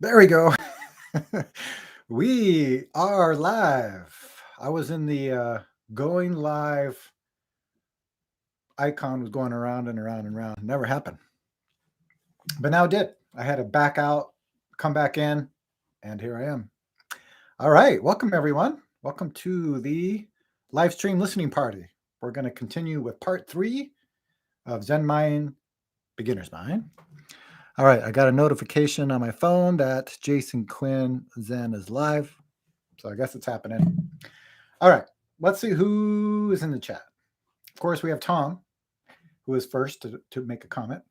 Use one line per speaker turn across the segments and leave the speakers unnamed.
There we go. We are live. I was in the going live icon was going around and around and around. Never happened. But now it did. I had to back out, come back in, and here I am. All right. Welcome, everyone. Welcome to the live stream listening party. We're going to continue with part 3 of Zen Mind, Beginner's Mind. All right. I got a notification on my phone that Jason Quinn Zen is live. So I guess it's happening. All right. Let's see who is in the chat. Of course, we have Tom, who is first to make a comment.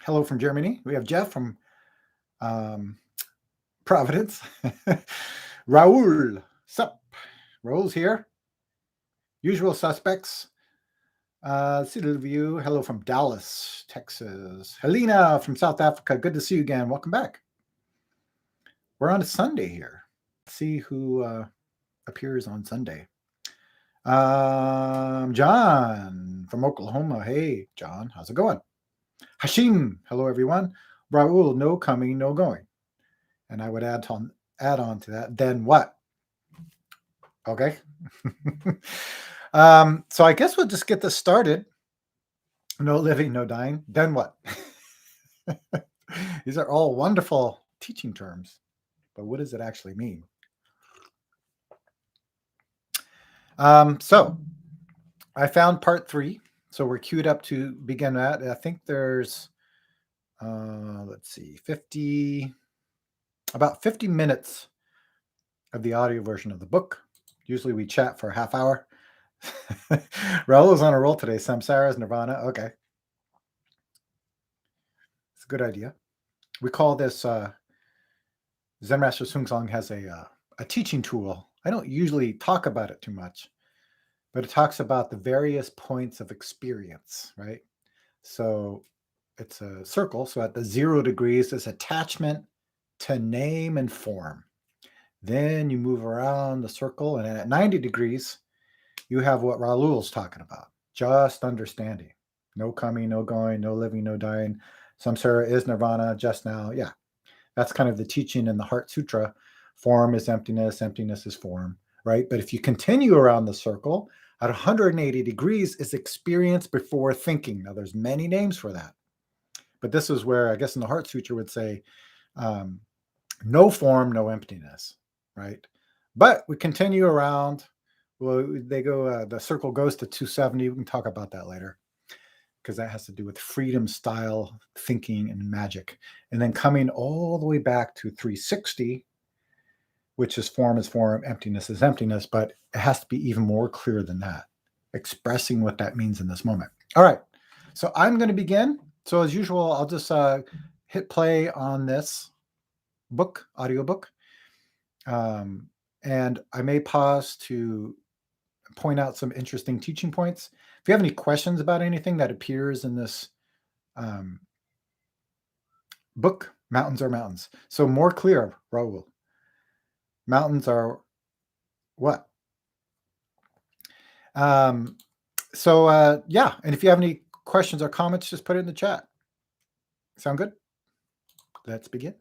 Hello from Germany. We have Jeff from Providence. Raul. Sup? Raul's here. Usual suspects. Silviu. Hello from Dallas, Texas. Helena from South Africa. Good to see you again. Welcome back. We're on a Sunday here. Let's see who appears on Sunday. John from Oklahoma. Hey, John, how's it going? Hashim, hello everyone. Raul, no coming, no going. And I would add on to that. Then what? Okay. So I guess we'll just get this started. No living, no dying. Then what? These are all wonderful teaching terms, but what does it actually mean? So I found part 3. So we're queued up to begin that. I think there's, let's see, about 50 minutes of the audio version of the book. Usually we chat for a half hour. Raul is on a roll today. Samsara's Nirvana. Okay. It's a good idea. We call this, Zen Master Sung Song has a teaching tool. I don't usually talk about it too much, but it talks about the various points of experience, right? So it's a circle. So at the 0 degrees is attachment to name and form. Then you move around the circle, and at 90 degrees, you have what Raul's talking about, just understanding. No coming, no going, no living, no dying. Samsara is nirvana, just now. Yeah, that's kind of the teaching in the Heart Sutra. Form is emptiness, emptiness is form, right? But if you continue around the circle, at 180 degrees is experience before thinking. Now, there's many names for that. But this is where, I guess in the Heart Sutra would say, no form, no emptiness, right? But we continue around. Well, they go, the circle goes to 270. We can talk about that later, because that has to do with freedom, style, thinking, and magic. And then coming all the way back to 360, which is form, emptiness is emptiness, but it has to be even more clear than that, expressing what that means in this moment. All right, so I'm going to begin. So as usual, I'll just hit play on this book, audiobook, and I may pause to point out some interesting teaching points. If you have any questions about anything that appears in this book, mountains are mountains. So more clear, Raul. Mountains are what? Yeah, and if you have any questions or comments, just put it in the chat. Sound good? Let's begin.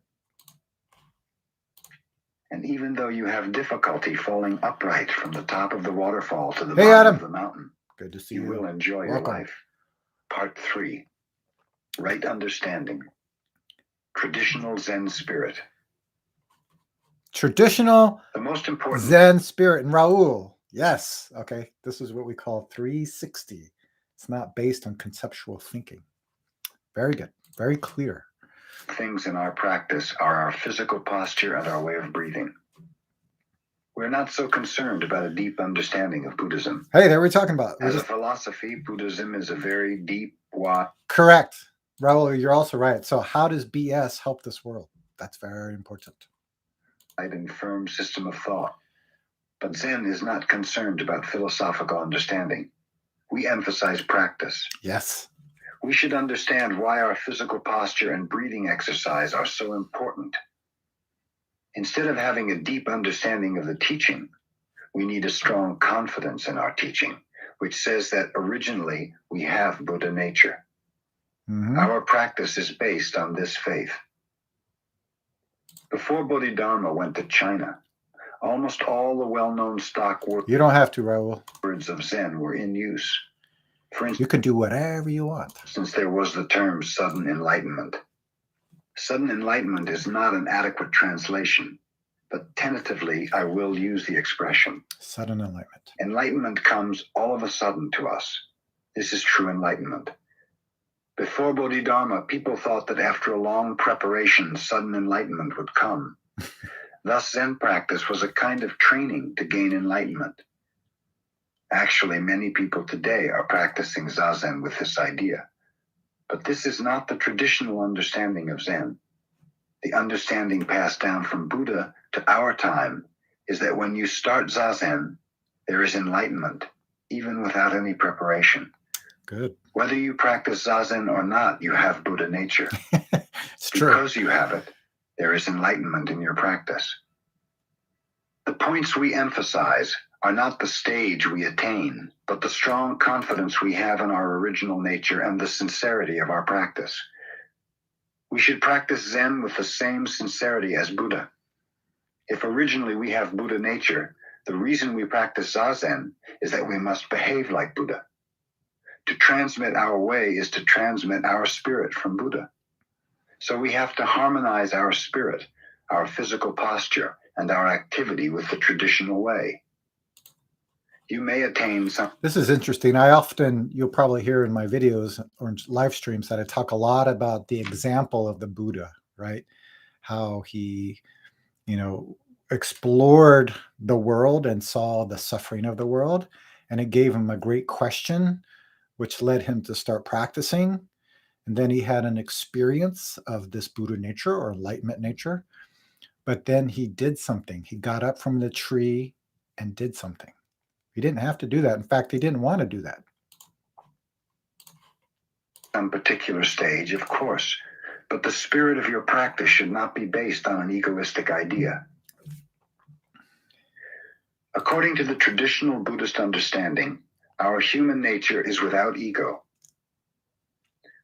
And even though you have difficulty falling upright from the top of the waterfall to the bottom of the mountain,
good to see you.
You will enjoy your life. Part 3, Right Understanding. Traditional Zen Spirit.
Traditional
the most important
Zen Spirit. And Raul, yes. Okay, this is what we call 360. It's not based on conceptual thinking. Very good. Very clear.
Things in our practice are our physical posture and our way of breathing. We're not so concerned about a deep understanding of Buddhism.
Hey, there we're talking about.
As a philosophy, Buddhism is a very deep, wide.
Correct. Raul, you're also right. So how does BS help this world? That's very important.
And firm system of thought. But Zen is not concerned about philosophical understanding. We emphasize practice.
Yes.
We should understand why our physical posture and breathing exercise are so important. Instead of having a deep understanding of the teaching, we need a strong confidence in our teaching, which says that originally we have Buddha nature. Mm-hmm. Our practice is based on this faith. Before Bodhidharma went to China, almost all the well-known stock
You don't have to, Raul.
words of Zen were in use. For
You can do whatever you want.
instance, there was the term sudden enlightenment. Sudden enlightenment is not an adequate translation, but tentatively I will use the expression.
Sudden enlightenment.
Enlightenment comes all of a sudden to us. This is true enlightenment. Before Bodhidharma, people thought that after a long preparation, sudden enlightenment would come. Thus, Zen practice was a kind of training to gain enlightenment. Actually, many people today are practicing Zazen with this idea. But this is not the traditional understanding of Zen. The understanding passed down from Buddha to our time is that when you start Zazen, there is enlightenment, even without any preparation.
Good.
Whether you practice Zazen or not, you have Buddha nature.
It's true.
Because you have it, there is enlightenment in your practice. The points we emphasize are not the stage we attain, but the strong confidence we have in our original nature and the sincerity of our practice. We should practice Zen with the same sincerity as Buddha. If originally we have Buddha nature, the reason we practice Zazen is that we must behave like Buddha. To transmit our way is to transmit our spirit from Buddha. So we have to harmonize our spirit, our physical posture, and our activity with the traditional way. You may attain some.
This is interesting. You'll probably hear in my videos or live streams that I talk a lot about the example of the Buddha, right? How he, explored the world and saw the suffering of the world. And it gave him a great question, which led him to start practicing. And then he had an experience of this Buddha nature or enlightenment nature. But then he did something. He got up from the tree and did something. He didn't have to do that. In fact, he didn't want to do that.
Some particular stage, of course, but the spirit of your practice should not be based on an egoistic idea. According to the traditional Buddhist understanding, our human nature is without ego.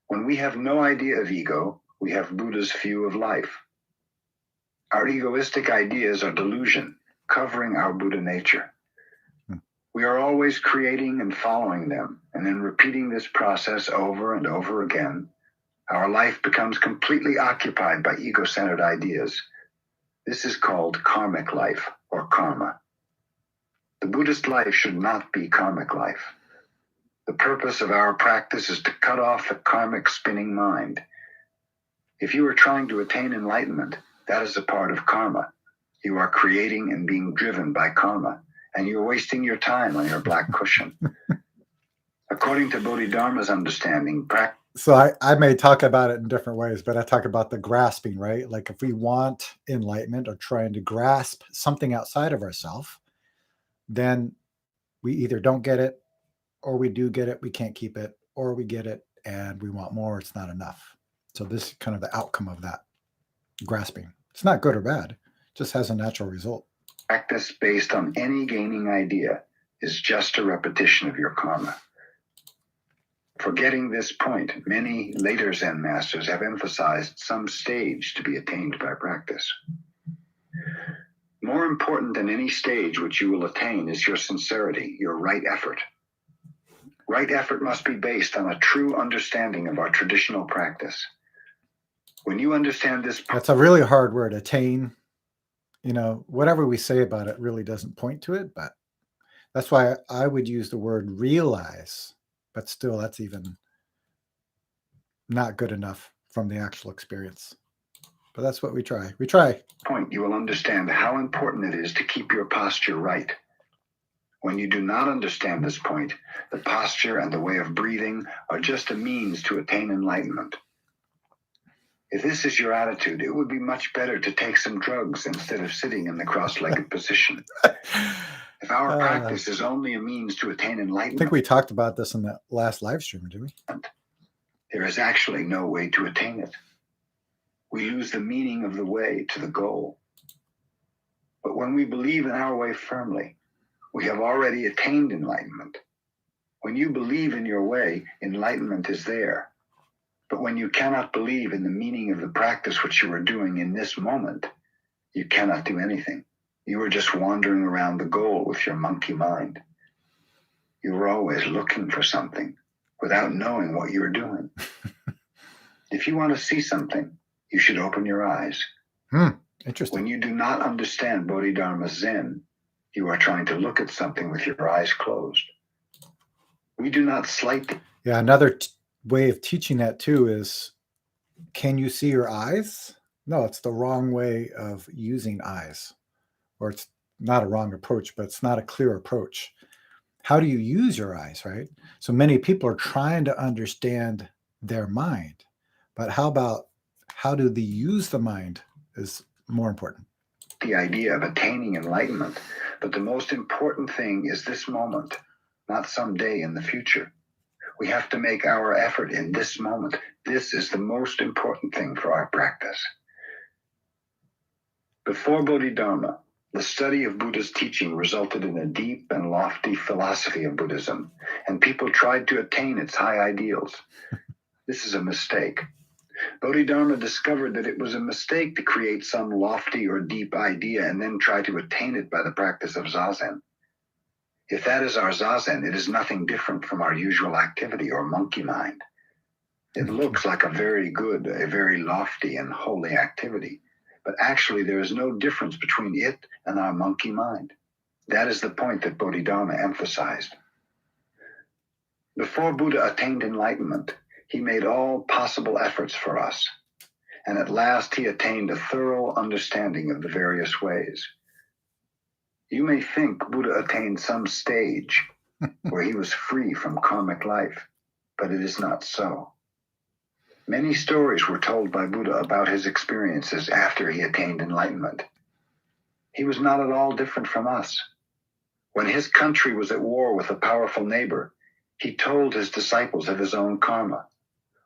When we have no idea of ego, we have Buddha's view of life. Our egoistic ideas are delusion, covering our Buddha nature. We are always creating and following them, and in repeating this process over and over again, our life becomes completely occupied by ego-centered ideas. This is called karmic life, or karma. The Buddhist life should not be karmic life. The purpose of our practice is to cut off the karmic spinning mind. If you are trying to attain enlightenment, that is a part of karma. You are creating and being driven by karma, and you're wasting your time on your black cushion. According to Bodhidharma's understanding,
So I may talk about it in different ways, but I talk about the grasping, right? Like if we want enlightenment or trying to grasp something outside of ourselves, then we either don't get it, or we do get it, we can't keep it, or we get it and we want more, it's not enough. So this is kind of the outcome of that grasping. It's not good or bad, it just has a natural result.
Practice based on any gaining idea is just a repetition of your karma. Forgetting this point, many later Zen masters have emphasized some stage to be attained by practice. More important than any stage which you will attain is your sincerity, your right effort. Right effort must be based on a true understanding of our traditional practice. When you understand this,
that's a really hard word, attain. Whatever we say about it really doesn't point to it, but that's why I would use the word realize, but still that's even not good enough from the actual experience. But that's what we try.
Point, you will understand how important it is to keep your posture right. When you do not understand this point, the posture and the way of breathing are just a means to attain enlightenment. If this is your attitude, it would be much better to take some drugs instead of sitting in the cross-legged position. If our practice is only a means to attain enlightenment,
I think we talked about this in that last live stream, did we?
There is actually no way to attain it. We lose the meaning of the way to the goal. But when we believe in our way firmly, we have already attained enlightenment. When you believe in your way, enlightenment is there. But when you cannot believe in the meaning of the practice which you are doing in this moment, you cannot do anything. You are just wandering around the goal with your monkey mind. You are always looking for something without knowing what you are doing. If you want to see something, you should open your eyes.
Interesting.
When you do not understand Bodhidharma Zen, you are trying to look at something with your eyes closed. We do not slight.
Yeah, another way of teaching that too is, can you see your eyes? No, it's the wrong way of using eyes. Or it's not a wrong approach, but it's not a clear approach. How do you use your eyes, right? So many people are trying to understand their mind, but how do they use the mind is more important.
The idea of attaining enlightenment, but the most important thing is this moment, not someday in the future. We have to make our effort in this moment. This is the most important thing for our practice. Before Bodhidharma, the study of Buddha's teaching resulted in a deep and lofty philosophy of Buddhism, and people tried to attain its high ideals. This is a mistake. Bodhidharma discovered that it was a mistake to create some lofty or deep idea and then try to attain it by the practice of zazen. If that is our zazen, it is nothing different from our usual activity or monkey mind. It looks like a very good, a very lofty and holy activity, but actually there is no difference between it and our monkey mind. That is the point that Bodhidharma emphasized. Before Buddha attained enlightenment, he made all possible efforts for us, and at last he attained a thorough understanding of the various ways. You may think Buddha attained some stage where he was free from karmic life, but it is not so. Many stories were told by Buddha about his experiences after he attained enlightenment. He was not at all different from us. When his country was at war with a powerful neighbor, he told his disciples of his own karma,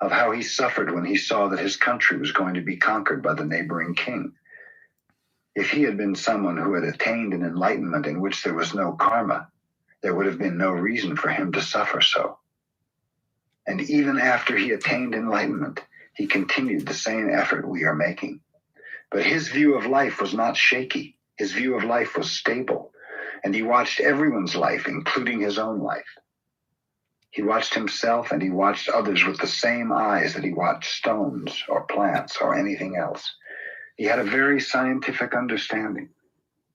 of how he suffered when he saw that his country was going to be conquered by the neighboring king. If he had been someone who had attained an enlightenment in which there was no karma, there would have been no reason for him to suffer so. And even after he attained enlightenment, he continued the same effort we are making. But his view of life was not shaky. His view of life was stable, and he watched everyone's life, including his own life. He watched himself and he watched others with the same eyes that he watched stones or plants or anything else. He had a very scientific understanding.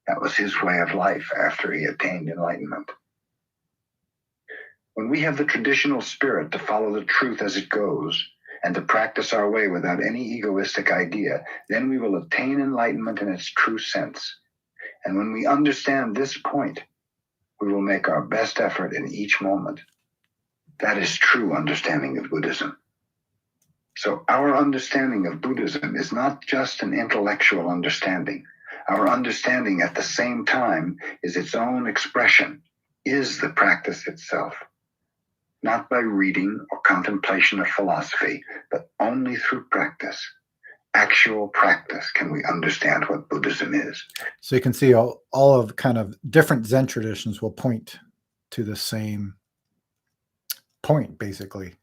That was his way of life after he attained enlightenment. When we have the traditional spirit to follow the truth as it goes and to practice our way without any egoistic idea, then we will attain enlightenment in its true sense. And when we understand this point, we will make our best effort in each moment. That is true understanding of Buddhism. So our understanding of Buddhism is not just an intellectual understanding. Our understanding at the same time is its own expression, is the practice itself. Not by reading or contemplation of philosophy, but only through practice. Actual practice can we understand what Buddhism is.
So you can see all of kind of different Zen traditions will point to the same point, basically,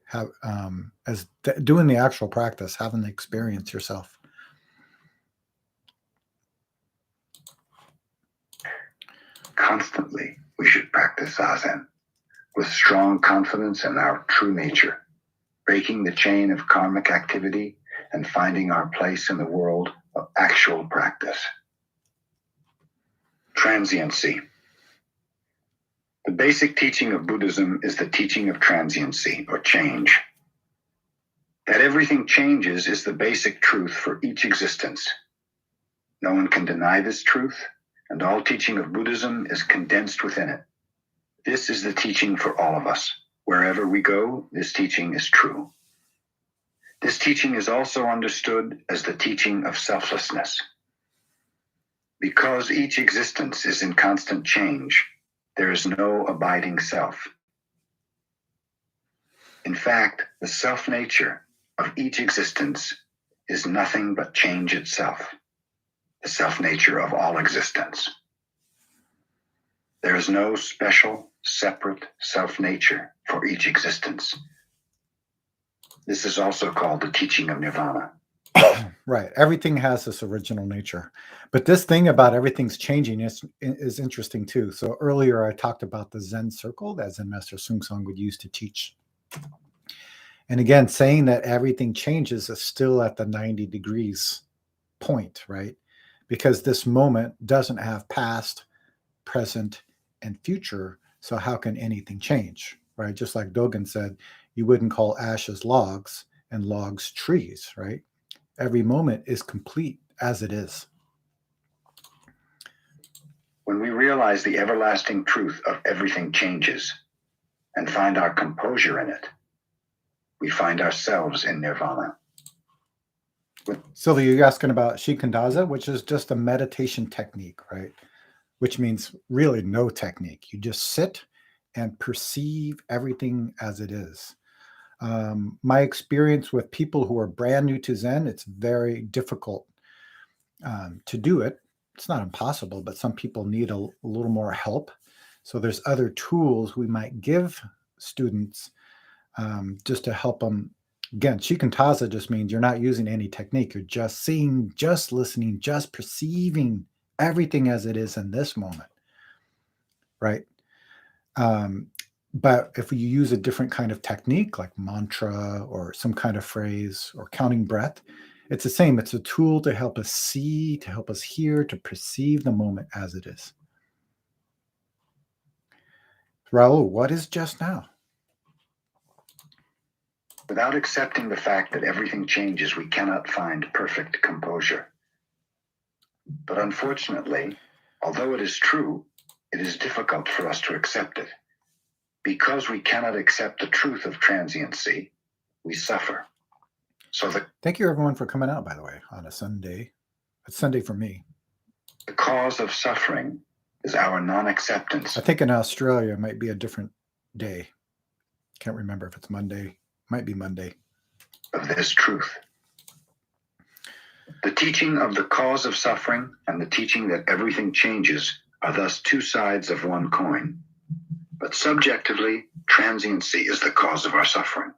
as doing the actual practice, having the experience yourself.
Constantly, we should practice zazen with strong confidence in our true nature, breaking the chain of karmic activity and finding our place in the world of actual practice. Transiency. The basic teaching of Buddhism is the teaching of transiency, or change. That everything changes is the basic truth for each existence. No one can deny this truth, and all teaching of Buddhism is condensed within it. This is the teaching for all of us. Wherever we go, this teaching is true. This teaching is also understood as the teaching of selflessness. Because each existence is in constant change, there is no abiding self. In fact, the self-nature of each existence is nothing but change itself, the self-nature of all existence. There is no special, separate self-nature for each existence. This is also called the teaching of nirvana.
Right. Everything has this original nature. But this thing about everything's changing is interesting too. So earlier I talked about the Zen circle that Zen Master Sung Song would use to teach. And again, saying that everything changes is still at the 90 degrees point, right? Because this moment doesn't have past, present, and future. So how can anything change, right? Just like Dogen said, you wouldn't call ashes logs and logs trees, right? Every moment is complete as it is.
When we realize the everlasting truth of everything changes and find our composure in it, we find ourselves in nirvana.
Silviu, you're asking about Shikantaza, which is just a meditation technique, right? Which means really no technique. You just sit and perceive everything as it is. My experience with people who are brand new to Zen, it's very difficult to do it. It's not impossible, but some people need a little more help. So there's other tools we might give students just to help them. Again, Shikantaza just means you're not using any technique. You're just seeing, just listening, just perceiving everything as it is in this moment, right? But if you use a different kind of technique like mantra or some kind of phrase or counting breath, it's the same. It's a tool to help us see, to help us hear, to perceive the moment as it is. Raul, what is just now?
Without accepting the fact that everything changes, we cannot find perfect composure. But unfortunately, although it is true, it is difficult for us to accept it. Because we cannot accept the truth of transiency, we suffer.
Thank you, everyone, for coming out, by the way, on a Sunday. It's Sunday for me.
The cause of suffering is our non-acceptance.
I think in Australia it might be a different day. Can't remember if it's Monday. Might be Monday.
Of this truth. The teaching of the cause of suffering and the teaching that everything changes are thus two sides of one coin. But subjectively, transiency is the cause of our suffering.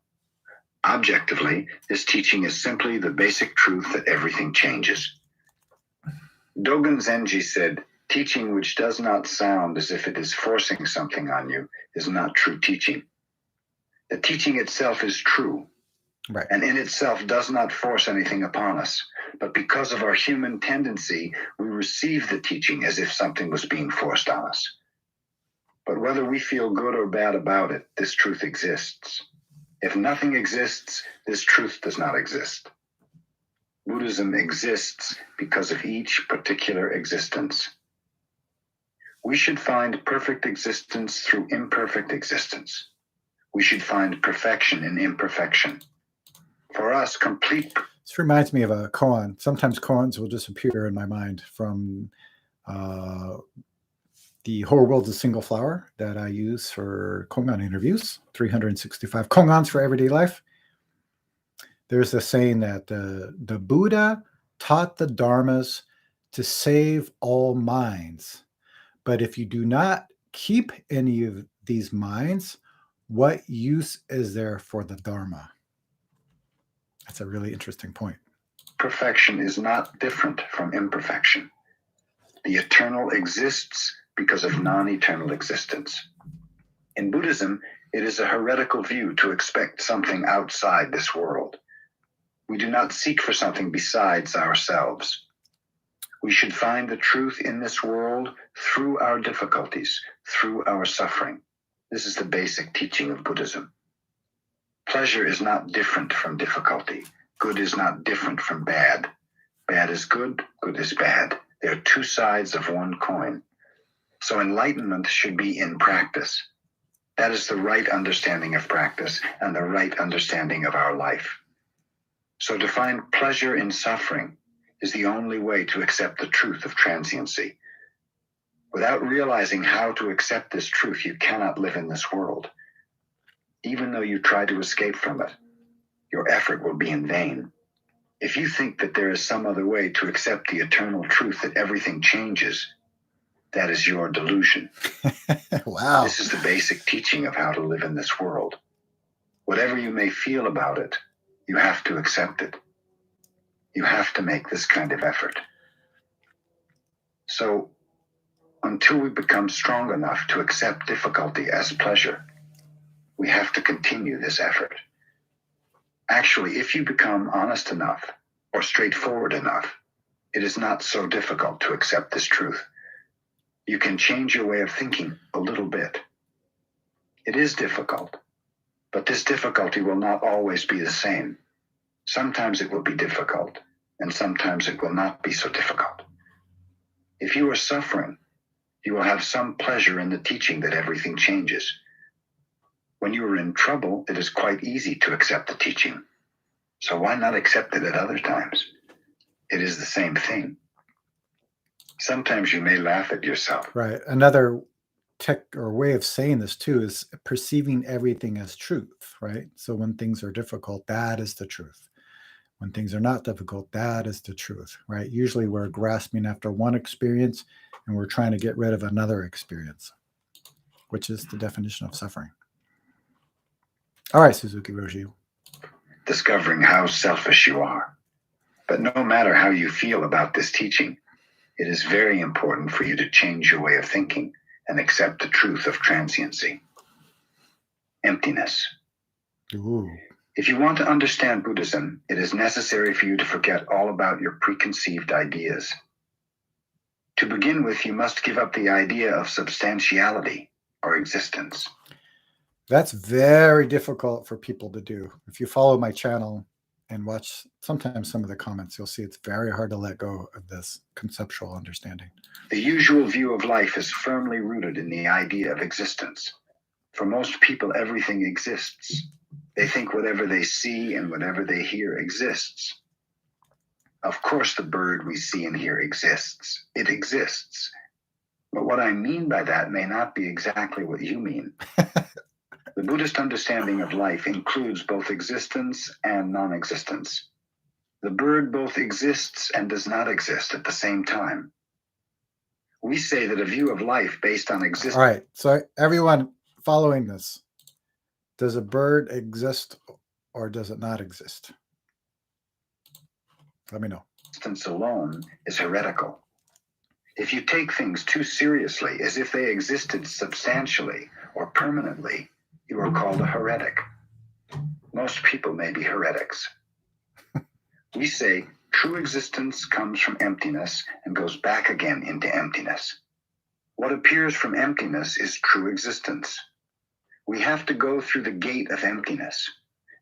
Objectively, this teaching is simply the basic truth that everything changes. Dogen Zenji said, teaching which does not sound as if it is forcing something on you is not true teaching. The teaching itself is true,
right,
and in itself does not force anything upon us. But because of our human tendency, we receive the teaching as if something was being forced on us. But whether we feel good or bad about it, this truth exists. If nothing exists, this truth does not exist. Buddhism exists because of each particular existence. We should find perfect existence through imperfect existence. We should find perfection in imperfection. For us, complete...
This reminds me of a koan. Sometimes koans will just appear in my mind from the Whole World's a Single Flower that I use for Kongan interviews, 365 Kongans for everyday life. There's a saying that the Buddha taught the Dharmas to save all minds. But if you do not keep any of these minds, what use is there for the Dharma? That's a really interesting point.
Perfection is not different from imperfection. The eternal exists because of non-eternal existence. In Buddhism, it is a heretical view to expect something outside this world. We do not seek for something besides ourselves. We should find the truth in this world through our difficulties, through our suffering. This is the basic teaching of Buddhism. Pleasure is not different from difficulty. Good is not different from bad. Bad is good, good is bad. They are two sides of one coin. So enlightenment should be in practice. That is the right understanding of practice and the right understanding of our life. So to find pleasure in suffering is the only way to accept the truth of transiency. Without realizing how to accept this truth, you cannot live in this world. Even though you try to escape from it, your effort will be in vain. If you think that there is some other way to accept the eternal truth that everything changes, that is your delusion.
Wow.
This is the basic teaching of how to live in this world. Whatever you may feel about it, you have to accept it. You have to make this kind of effort. So, until we become strong enough to accept difficulty as pleasure, we have to continue this effort. Actually, if you become honest enough or straightforward enough, it is not so difficult to accept this truth. You can change your way of thinking a little bit. It is difficult, but this difficulty will not always be the same. Sometimes it will be difficult, and sometimes it will not be so difficult. If you are suffering, you will have some pleasure in the teaching that everything changes. When you are in trouble, it is quite easy to accept the teaching. So why not accept it at other times? It is the same thing. Sometimes you may laugh at yourself.
Right. Another tech or way of saying this too is perceiving everything as truth, right? So when things are difficult, that is the truth. When things are not difficult, that is the truth, right? Usually we're grasping after one experience and we're trying to get rid of another experience, which is the definition of suffering. All right, Suzuki Roshi.
Discovering how selfish you are. But no matter how you feel about this teaching, it is very important for you to change your way of thinking and accept the truth of transiency. Emptiness.
Ooh.
If you want to understand Buddhism, it is necessary for you to forget all about your preconceived ideas. To begin with, you must give up the idea of substantiality or existence.
That's very difficult for people to do. If you follow my channel and watch sometimes some of the comments, you'll see it's very hard to let go of this conceptual understanding.
The usual view of life is firmly rooted in the idea of existence. For most people, everything exists. They think whatever they see and whatever they hear exists. Of course, the bird we see and hear exists. It exists. But what I mean by that may not be exactly what you mean. The Buddhist understanding of life includes both existence and non-existence. The bird both exists and does not exist at the same time. We say that a view of life based on existence.
All right, so everyone following this, does a bird exist or does it not exist? Let me know.
Existence alone is heretical. If you take things too seriously, as if they existed substantially or permanently, you are called a heretic. Most people may be heretics. We say true existence comes from emptiness and goes back again into emptiness. What appears from emptiness is true existence. We have to go through the gate of emptiness.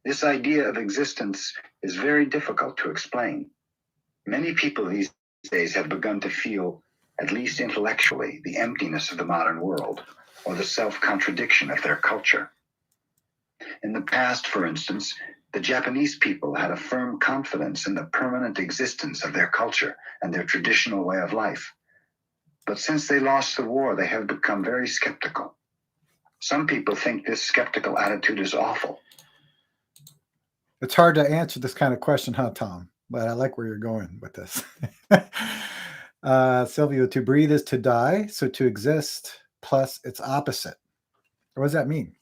This idea of existence is very difficult to explain. Many people these days have begun to feel, at least intellectually, the emptiness of the modern world, or the self-contradiction of their culture. In the past, for instance, the Japanese people had a firm confidence in the permanent existence of their culture and their traditional way of life. But since they lost the war, they have become very skeptical. Some people think this skeptical attitude is awful.
It's hard to answer this kind of question, huh, Tom? But I like where you're going with this. Silviu, to breathe is to die, so to exist plus its opposite. What does that mean?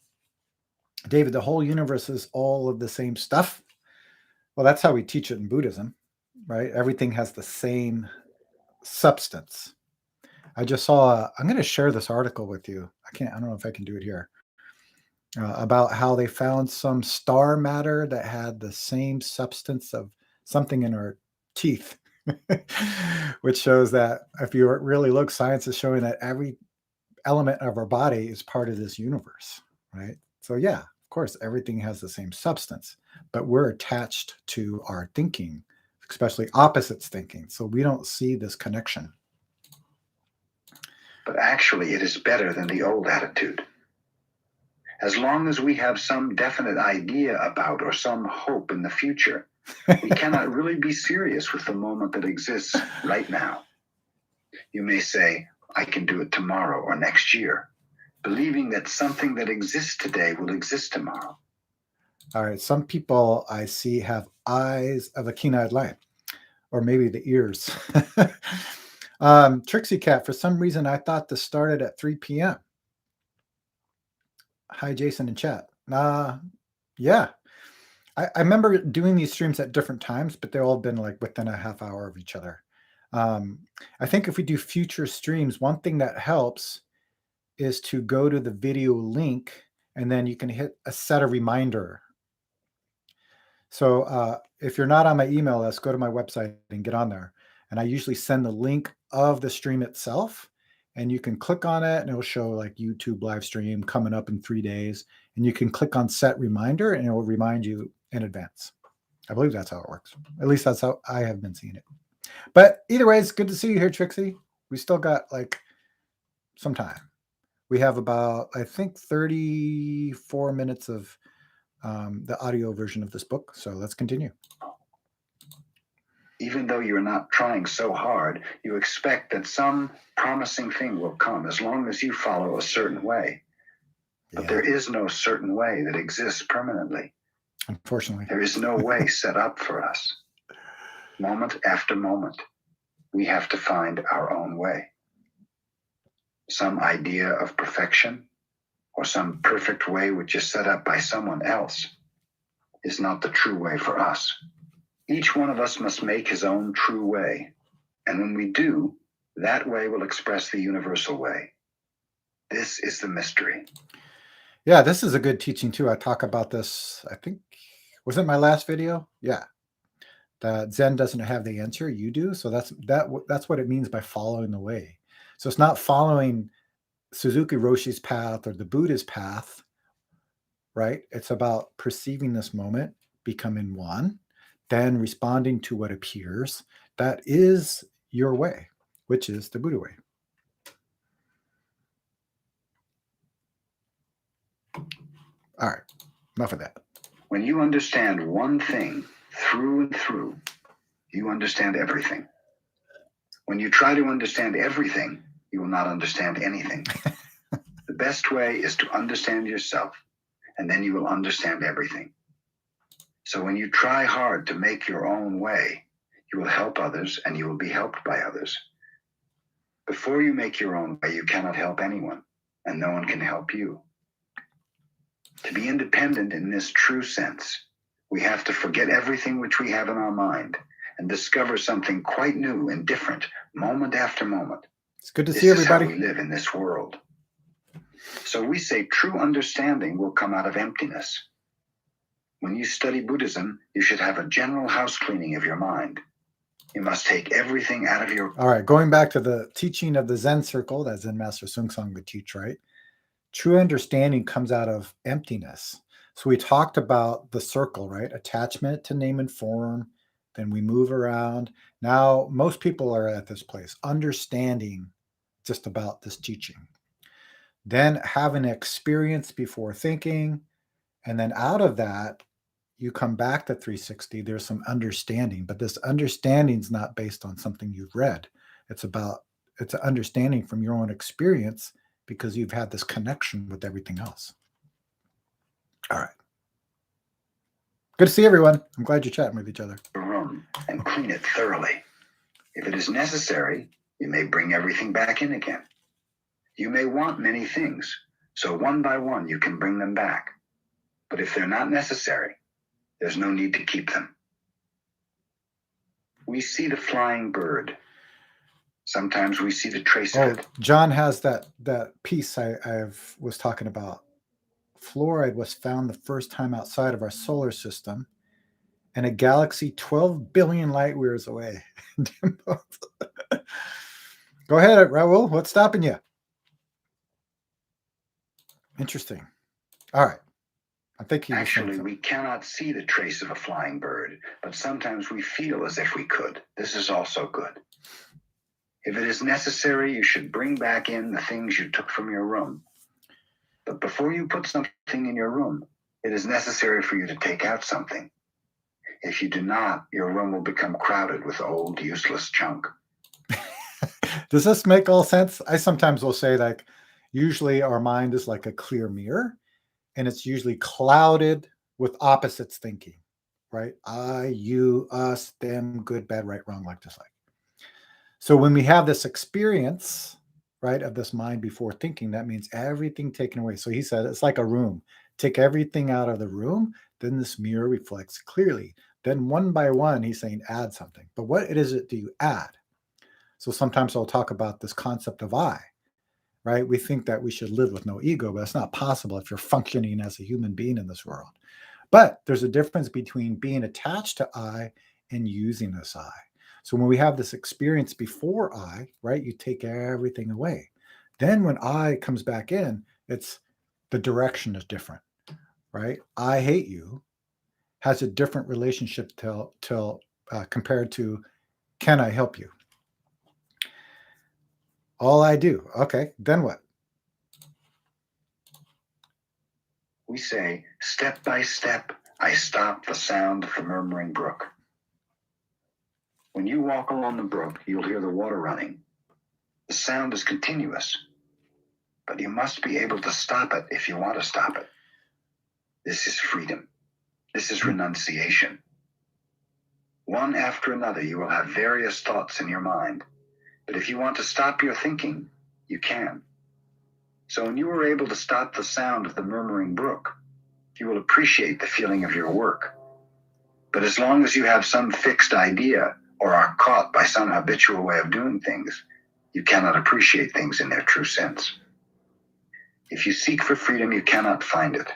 David, the whole universe is all of the same stuff. Well, that's how we teach it in Buddhism, right? Everything has the same substance. I just saw, I'm going to share this article with you. I don't know if I can do it here, about how they found some star matter that had the same substance of something in our teeth, which shows that if you really look, science is showing that every element of our body is part of this universe, right? So yeah, of course, everything has the same substance, but we're attached to our thinking, especially opposites thinking. So we don't see this connection.
But actually, it is better than the old attitude. As long as we have some definite idea about or some hope in the future, we cannot really be serious with the moment that exists right now. You may say, I can do it tomorrow or next year, believing that something that exists today will exist tomorrow.
All right. Some people I see have eyes of a keen-eyed lion, or maybe the ears. Trixie Cat, for some reason, I thought this started at 3 p.m. Hi, Jason in chat. Yeah. I remember doing these streams at different times, but they've all been like within a half hour of each other. I think if we do future streams, one thing that helps is to go to the video link, and then you can set a reminder. So if you're not on my email list, go to my website and get on there. And I usually send the link of the stream itself, and you can click on it and it'll show like YouTube live stream coming up in 3 days. And you can click on set reminder and it will remind you in advance. I believe that's how it works. At least that's how I have been seeing it. But either way, it's good to see you here, Trixie. We still got like some time. We have about, I think, 34 minutes of the audio version of this book. So let's continue.
Even though you're not trying so hard, you expect that some promising thing will come as long as you follow a certain way. But there is no certain way that exists permanently.
Unfortunately.
There is no way set up for us. Moment after moment, we have to find our own way. Some idea of perfection or some perfect way which is set up by someone else is not the true way for us. Each one of us must make his own true way. And when we do, that way will express the universal way. This is the mystery.
Yeah, this is a good teaching too. I talk about this, I think, was it my last video? Yeah. That Zen doesn't have the answer, you do. So that's what it means by following the way. So it's not following Suzuki Roshi's path or the Buddha's path, right? It's about perceiving this moment, becoming one, then responding to what appears. That is your way, which is the Buddha way. All right, enough of that.
When you understand one thing through and through, you understand everything. When you try to understand everything, you will not understand anything. The best way is to understand yourself, and then you will understand everything. So when you try hard to make your own way, you will help others and you will be helped by others. Before you make your own way, you cannot help anyone, and no one can help you. To be independent in this true sense, we have to forget everything which we have in our mind and discover something quite new and different moment after moment.
It's good to see everybody.
This is how we live in this world. So we say true understanding will come out of emptiness. When you study Buddhism, you should have a general house cleaning of your mind. You must take everything out of your...
All right, going back to the teaching of the Zen circle that Zen Master Sung Song would teach, right? True understanding comes out of emptiness. So we talked about the circle, right? Attachment to name and form. Then we move around. Now, most people are at this place, understanding just about this teaching. Then have an experience before thinking. And then out of that, you come back to 360. There's some understanding, but this understanding is not based on something you've read. It's an understanding from your own experience because you've had this connection with everything else. All right. Good to see everyone. I'm glad you're chatting with each other.
Room and clean it thoroughly. If it is necessary, you may bring everything back in again. You may want many things, so one by one you can bring them back. But if they're not necessary, there's no need to keep them. We see the flying bird. Sometimes we see the trace of it.
John has that piece I was talking about. Fluoride was found the first time outside of our solar system and a galaxy 12 billion light years away. Go ahead, Raul. What's stopping you? Interesting. All right. I think
Actually, we cannot see the trace of a flying bird, but sometimes we feel as if we could. This is also good. If it is necessary, you should bring back in the things you took from your room. But before you put something in your room, it is necessary for you to take out something. If you do not, your room will become crowded with old, useless junk.
Does this make all sense? I sometimes will say, like, usually our mind is like a clear mirror, and it's usually clouded with opposites thinking, right? I, you, us, them, good, bad, right, wrong, like, dislike. So when we have this experience, right, of this mind before thinking, that means everything taken away. So he said, it's like a room. Take everything out of the room, Then this mirror reflects clearly. Then one by one, he's saying add something. But what is it do you add? So sometimes I'll talk about this concept of I, right? We think that we should live with no ego, but it's not possible if you're functioning as a human being in this world. But there's a difference between being attached to I and using this I. So when we have this experience before I, right, you take everything away. Then when I comes back in, it's the direction is different, right? I hate you has a different relationship compared to can I help you? All I do. Okay, then what?
We say, step by step, I stop the sound of the murmuring brook. When you walk along the brook, you'll hear the water running. The sound is continuous, but you must be able to stop it if you want to stop it. This is freedom. This is renunciation. One after another, you will have various thoughts in your mind, but if you want to stop your thinking, you can. So when you are able to stop the sound of the murmuring brook, you will appreciate the feeling of your work. But as long as you have some fixed idea or are caught by some habitual way of doing things, you cannot appreciate things in their true sense. If you seek for freedom, you cannot find it.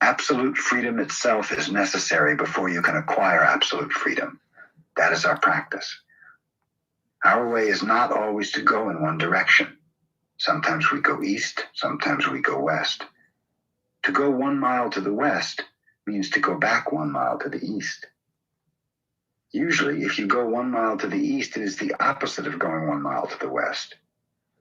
Absolute freedom itself is necessary before you can acquire absolute freedom. That is our practice. Our way is not always to go in one direction. Sometimes we go east, sometimes we go west. To go 1 mile to the west means to go back 1 mile to the east. Usually, if you go 1 mile to the east, it is the opposite of going 1 mile to the west.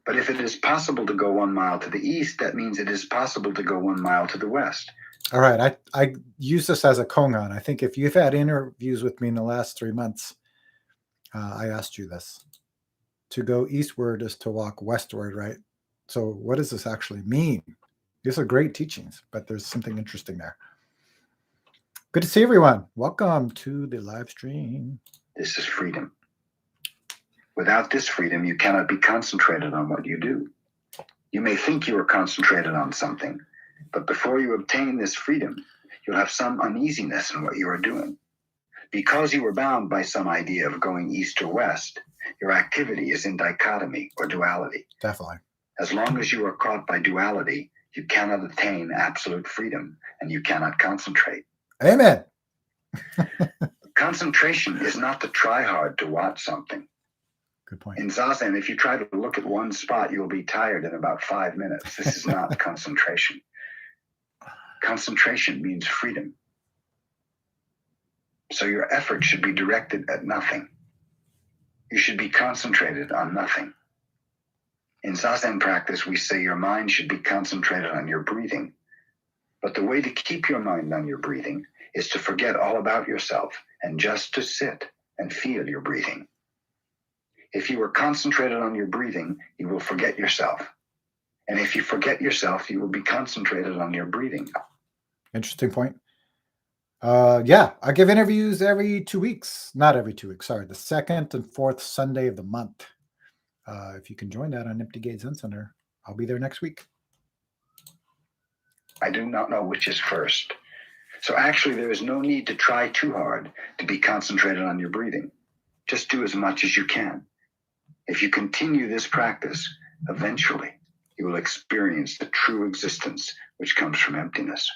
But if it is possible to go 1 mile to the east, that means it is possible to go 1 mile to the west.
All right, I use this as a kongan. I think if you've had interviews with me in the last 3 months, I asked you this. To go eastward is to walk westward, right? So what does this actually mean? These are great teachings, but there's something interesting there. Good to see everyone. Welcome to the live stream.
This is freedom. Without this freedom, you cannot be concentrated on what you do. You may think you are concentrated on something, but before you obtain this freedom, you'll have some uneasiness in what you are doing. Because you are bound by some idea of going east or west, your activity is in dichotomy or duality.
Definitely.
As long as you are caught by duality, you cannot attain absolute freedom and you cannot concentrate.
Amen.
Concentration is not to try hard to watch something.
Good point.
In Zazen, if you try to look at one spot, you'll be tired in about 5 minutes. This is not concentration. Concentration means freedom. So your effort should be directed at nothing. You should be concentrated on nothing. In Zazen practice, we say your mind should be concentrated on your breathing. But the way to keep your mind on your breathing is to forget all about yourself and just to sit and feel your breathing. If you are concentrated on your breathing, you will forget yourself. And if you forget yourself, you will be concentrated on your breathing.
Interesting point. Yeah, I give interviews every 2 weeks. Not every 2 weeks, sorry. The second and fourth Sunday of the month. If you can join that on Empty Gate Zen Center, I'll be there next week.
I do not know which is first. So actually, there is no need to try too hard to be concentrated on your breathing. Just do as much as you can. If you continue this practice, eventually you will experience the true existence which comes from emptiness.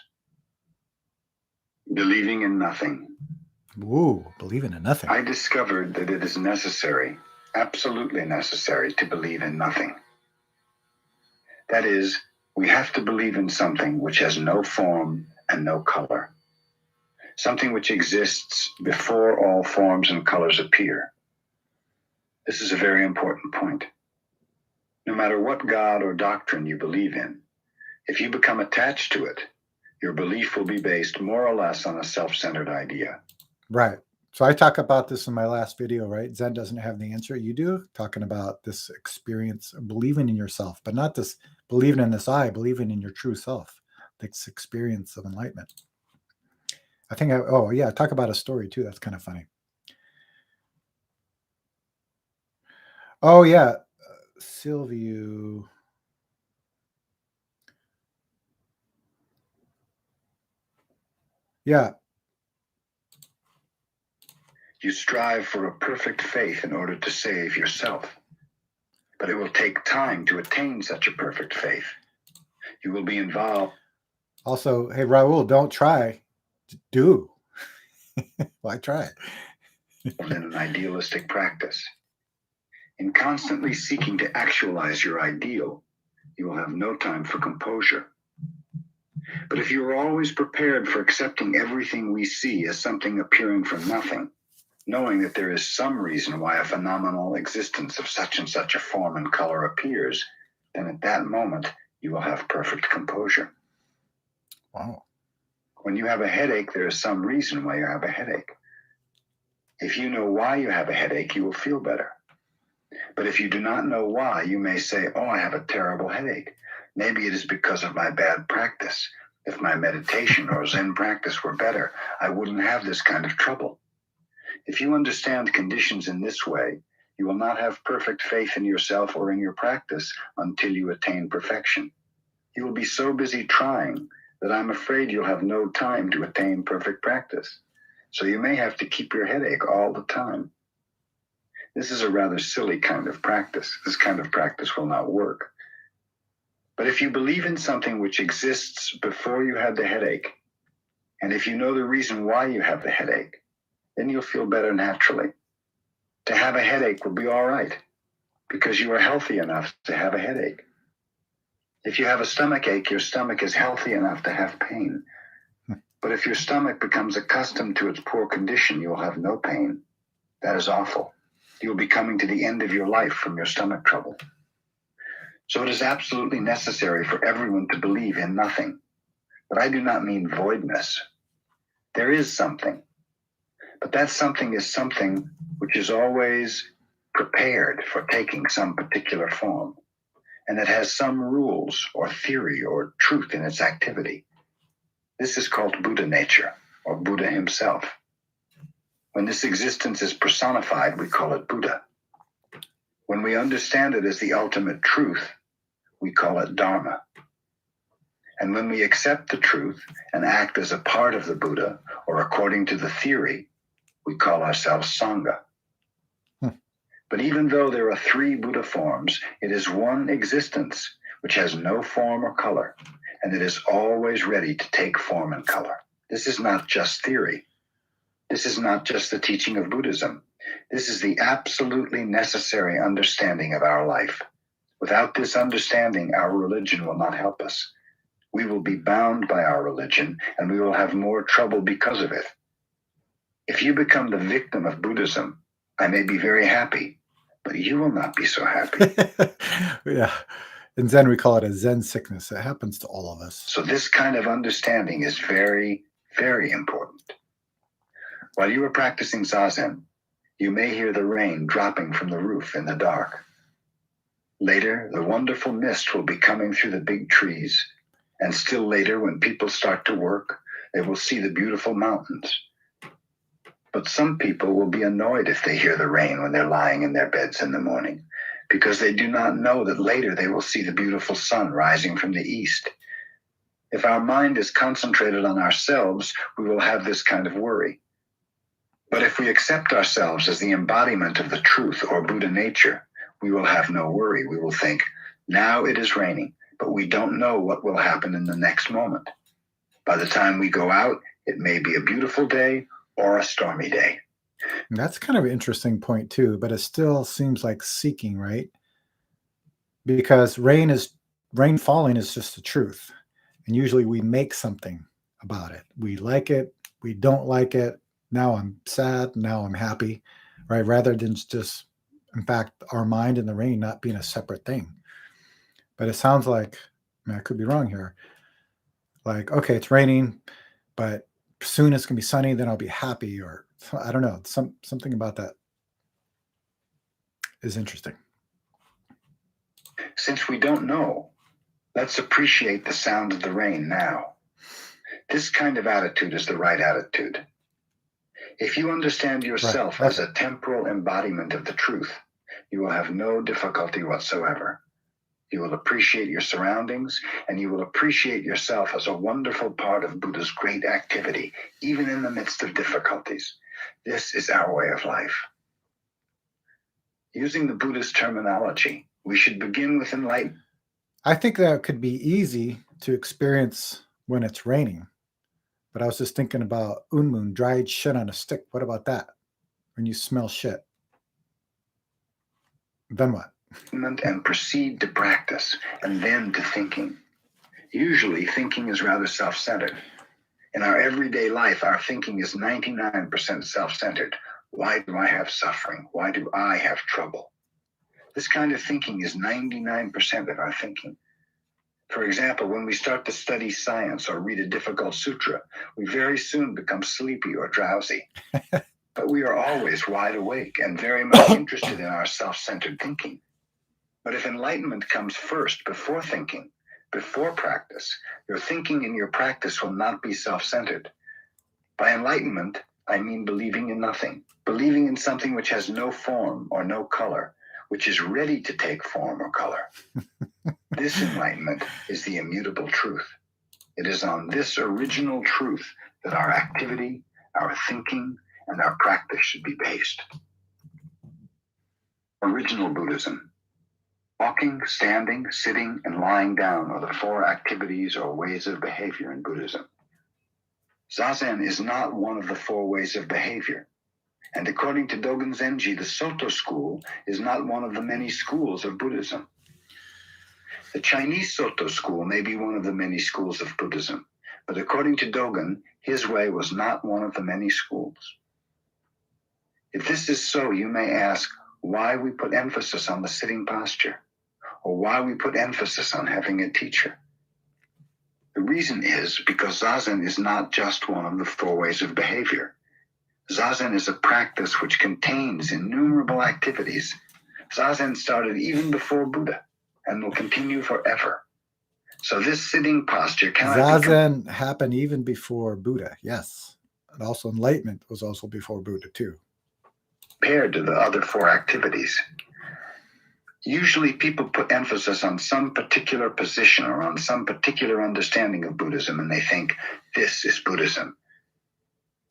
Believing in nothing.
Ooh, believing in nothing.
I discovered that it is necessary, absolutely necessary, to believe in nothing. That is, we have to believe in something which has no form and no color. Something which exists before all forms and colors appear. This is a very important point. No matter what God or doctrine you believe in, if you become attached to it, your belief will be based more or less on a self-centered idea.
Right. So I talk about this in my last video, right? Zen doesn't have the answer. You do, talking about this experience of believing in yourself, but not this believing in this I, believing in your true self, this experience of enlightenment. I think, talk about a story too. That's kind of funny. Oh, yeah. Silviu. Yeah.
You strive for a perfect faith in order to save yourself. But it will take time to attain such a perfect faith. You will be involved.
Also, hey, Raul, don't try. Do. Why try?
In an idealistic practice. In constantly seeking to actualize your ideal, you will have no time for composure. But if you are always prepared for accepting everything we see as something appearing from nothing, knowing that there is some reason why a phenomenal existence of such and such a form and color appears, then at that moment you will have perfect composure.
Wow.
When you have a headache, there is some reason why you have a headache. If you know why you have a headache, you will feel better. But if you do not know why, you may say, oh, I have a terrible headache. Maybe it is because of my bad practice. If my meditation or Zen practice were better, I wouldn't have this kind of trouble. If you understand conditions in this way, you will not have perfect faith in yourself or in your practice until you attain perfection. You will be so busy trying that I'm afraid you'll have no time to attain perfect practice. So you may have to keep your headache all the time. This is a rather silly kind of practice. This kind of practice will not work. But if you believe in something which exists before you had the headache, and if you know the reason why you have the headache, then you'll feel better naturally. To have a headache will be all right, because you are healthy enough to have a headache. If you have a stomach ache, your stomach is healthy enough to have pain. But if your stomach becomes accustomed to its poor condition, you will have no pain. That is awful. You will be coming to the end of your life from your stomach trouble. So it is absolutely necessary for everyone to believe in nothing. But I do not mean voidness. There is something. But that something is something which is always prepared for taking some particular form. And it has some rules or theory or truth in its activity. This is called Buddha nature, or Buddha himself. When this existence is personified, we call it Buddha. When we understand it as the ultimate truth, we call it Dharma. And when we accept the truth and act as a part of the Buddha, or according to the theory, we call ourselves Sangha. But even though there are 3 Buddha forms, it is one existence which has no form or color, and it is always ready to take form and color. This is not just theory. This is not just the teaching of Buddhism. This is the absolutely necessary understanding of our life. Without this understanding, our religion will not help us. We will be bound by our religion, and we will have more trouble because of it. If you become the victim of Buddhism, I may be very happy, but you will not be so happy.
Yeah. In Zen, we call it a Zen sickness. It happens to all of us.
So this kind of understanding is very, very important. While you are practicing Zazen, you may hear the rain dropping from the roof in the dark. Later, the wonderful mist will be coming through the big trees. And still later, when people start to work, they will see the beautiful mountains. But some people will be annoyed if they hear the rain when they're lying in their beds in the morning, because they do not know that later they will see the beautiful sun rising from the east. If our mind is concentrated on ourselves, we will have this kind of worry. But if we accept ourselves as the embodiment of the truth or Buddha nature, we will have no worry. We will think, now it is raining, but we don't know what will happen in the next moment. By the time we go out, it may be a beautiful day or a stormy day.
And that's kind of an interesting point too, but it still seems like seeking, right? Because rain falling is just the truth. And usually we make something about it. We like it, we don't like it. Now I'm sad, now I'm happy, right? Rather than just, in fact, our mind and the rain not being a separate thing. But it sounds like, I mean, I could be wrong here. Like, okay, it's raining, but soon it's gonna be sunny, then I'll be happy, or I don't know. Something about that is interesting.
Since we don't know, let's appreciate the sound of the rain now. This kind of attitude is the right attitude. If you understand yourself as a temporal embodiment of the truth, you will have no difficulty whatsoever. You will appreciate your surroundings, and you will appreciate yourself as a wonderful part of Buddha's great activity, even in the midst of difficulties. This is our way of life. Using the Buddhist terminology, we should begin with enlightenment.
I think that could be easy to experience when it's raining. But I was just thinking about unmun, dried shit on a stick. What about that? When you smell shit. Then what?
And proceed to practice, and then to thinking. Usually, thinking is rather self-centered. In our everyday life, our thinking is 99% self-centered. Why do I have suffering? Why do I have trouble? This kind of thinking is 99% of our thinking. For example, when we start to study science or read a difficult sutra, we very soon become sleepy or drowsy. But we are always wide awake and very much interested in our self-centered thinking. But if enlightenment comes first, before thinking, before practice, your thinking and your practice will not be self-centered. By enlightenment, I mean believing in nothing, believing in something which has no form or no color, which is ready to take form or color. This enlightenment is the immutable truth. It is on this original truth that our activity, our thinking, and our practice should be based. Original Buddhism. Walking, standing, sitting, and lying down are the 4 activities or ways of behavior in Buddhism. Zazen is not one of the 4 ways of behavior. And according to Dogen Zenji, the Soto school is not one of the many schools of Buddhism. The Chinese Soto school may be one of the many schools of Buddhism, but according to Dogen, his way was not one of the many schools. If this is so, you may ask why we put emphasis on the sitting posture, or why we put emphasis on having a teacher. The reason is because Zazen is not just one of the 4 ways of behavior. Zazen is a practice which contains innumerable activities. Zazen started even before Buddha and will continue forever. So this sitting posture cannot
Zazen happened even before Buddha, yes. And also enlightenment was also before Buddha too.
Compared to the other 4 activities. Usually people put emphasis on some particular position or on some particular understanding of Buddhism, and they think, this is Buddhism.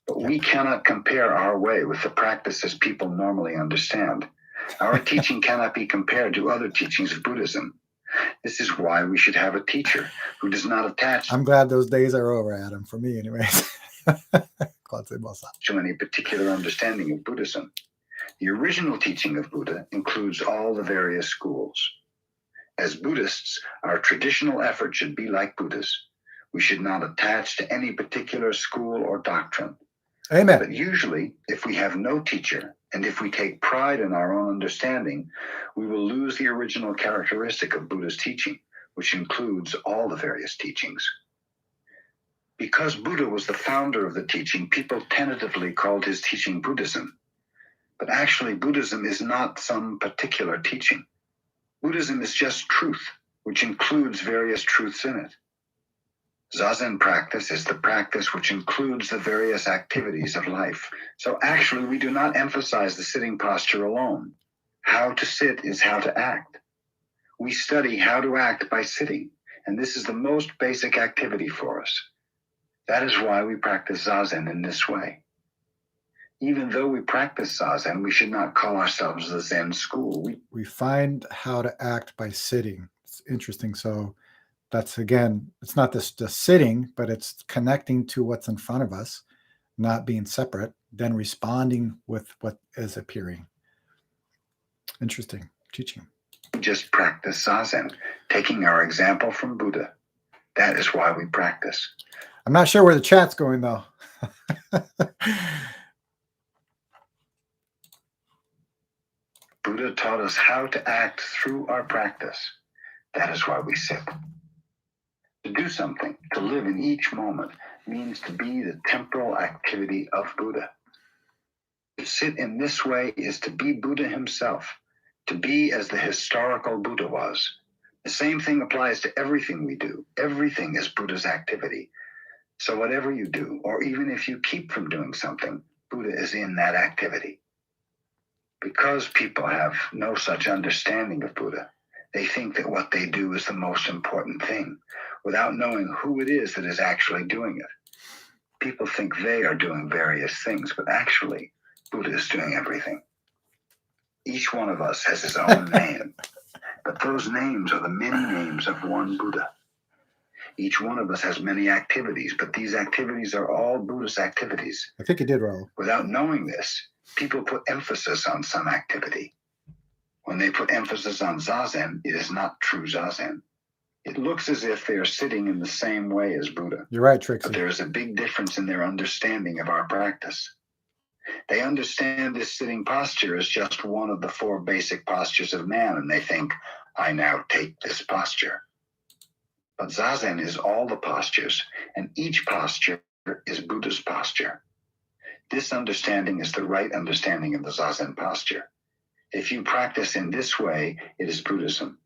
But we cannot compare our way with the practices people normally understand. Our teaching cannot be compared to other teachings of Buddhism. This is why we should have a teacher who does not attach.
I'm glad those days are over, Adam, for me anyways.
To any particular understanding of Buddhism. The original teaching of Buddha includes all the various schools. As Buddhists, our traditional effort should be like Buddha's. We should not attach to any particular school or doctrine.
Amen.
But usually, if we have no teacher, and if we take pride in our own understanding, we will lose the original characteristic of Buddha's teaching, which includes all the various teachings. Because Buddha was the founder of the teaching, people tentatively called his teaching Buddhism. But actually, Buddhism is not some particular teaching. Buddhism is just truth, which includes various truths in it. Zazen practice is the practice which includes the various activities of life. So actually, we do not emphasize the sitting posture alone. How to sit is how to act. We study how to act by sitting, and this is the most basic activity for us. That is why we practice Zazen in this way. Even though we practice Zazen, we should not call ourselves the Zen school.
We find how to act by sitting. It's interesting. So that's, again, it's not just sitting, but it's connecting to what's in front of us, not being separate, then responding with what is appearing. Interesting teaching.
We just practice Zazen, taking our example from Buddha. That is why we practice.
I'm not sure where the chat's going, though.
Buddha taught us how to act through our practice. That is why we sit. To do something, to live in each moment, means to be the temporal activity of Buddha. To sit in this way is to be Buddha himself, to be as the historical Buddha was. The same thing applies to everything we do. Everything is Buddha's activity. So whatever you do, or even if you keep from doing something, Buddha is in that activity. Because people have no such understanding of Buddha, They think that what they do is the most important thing, without knowing who it is that is actually doing it. People think they are doing various things, but actually, Buddha is doing everything. Each one of us has his own name, but those names are the many names of one Buddha. Each one of us has many activities, but these activities are all Buddhist activities.
I think you did, Raul.
Without knowing this, people put emphasis on some activity. When they put emphasis on Zazen, it is not true Zazen. It looks as if they are sitting in the same way as Buddha.
You're right, Trixie.
But there is a big difference in their understanding of our practice. They understand this sitting posture as just one of the 4 basic postures of man, and they think, I now take this posture. But Zazen is all the postures, and each posture is Buddha's posture. This understanding is the right understanding of the Zazen posture. If you practice in this way, it is Buddhism.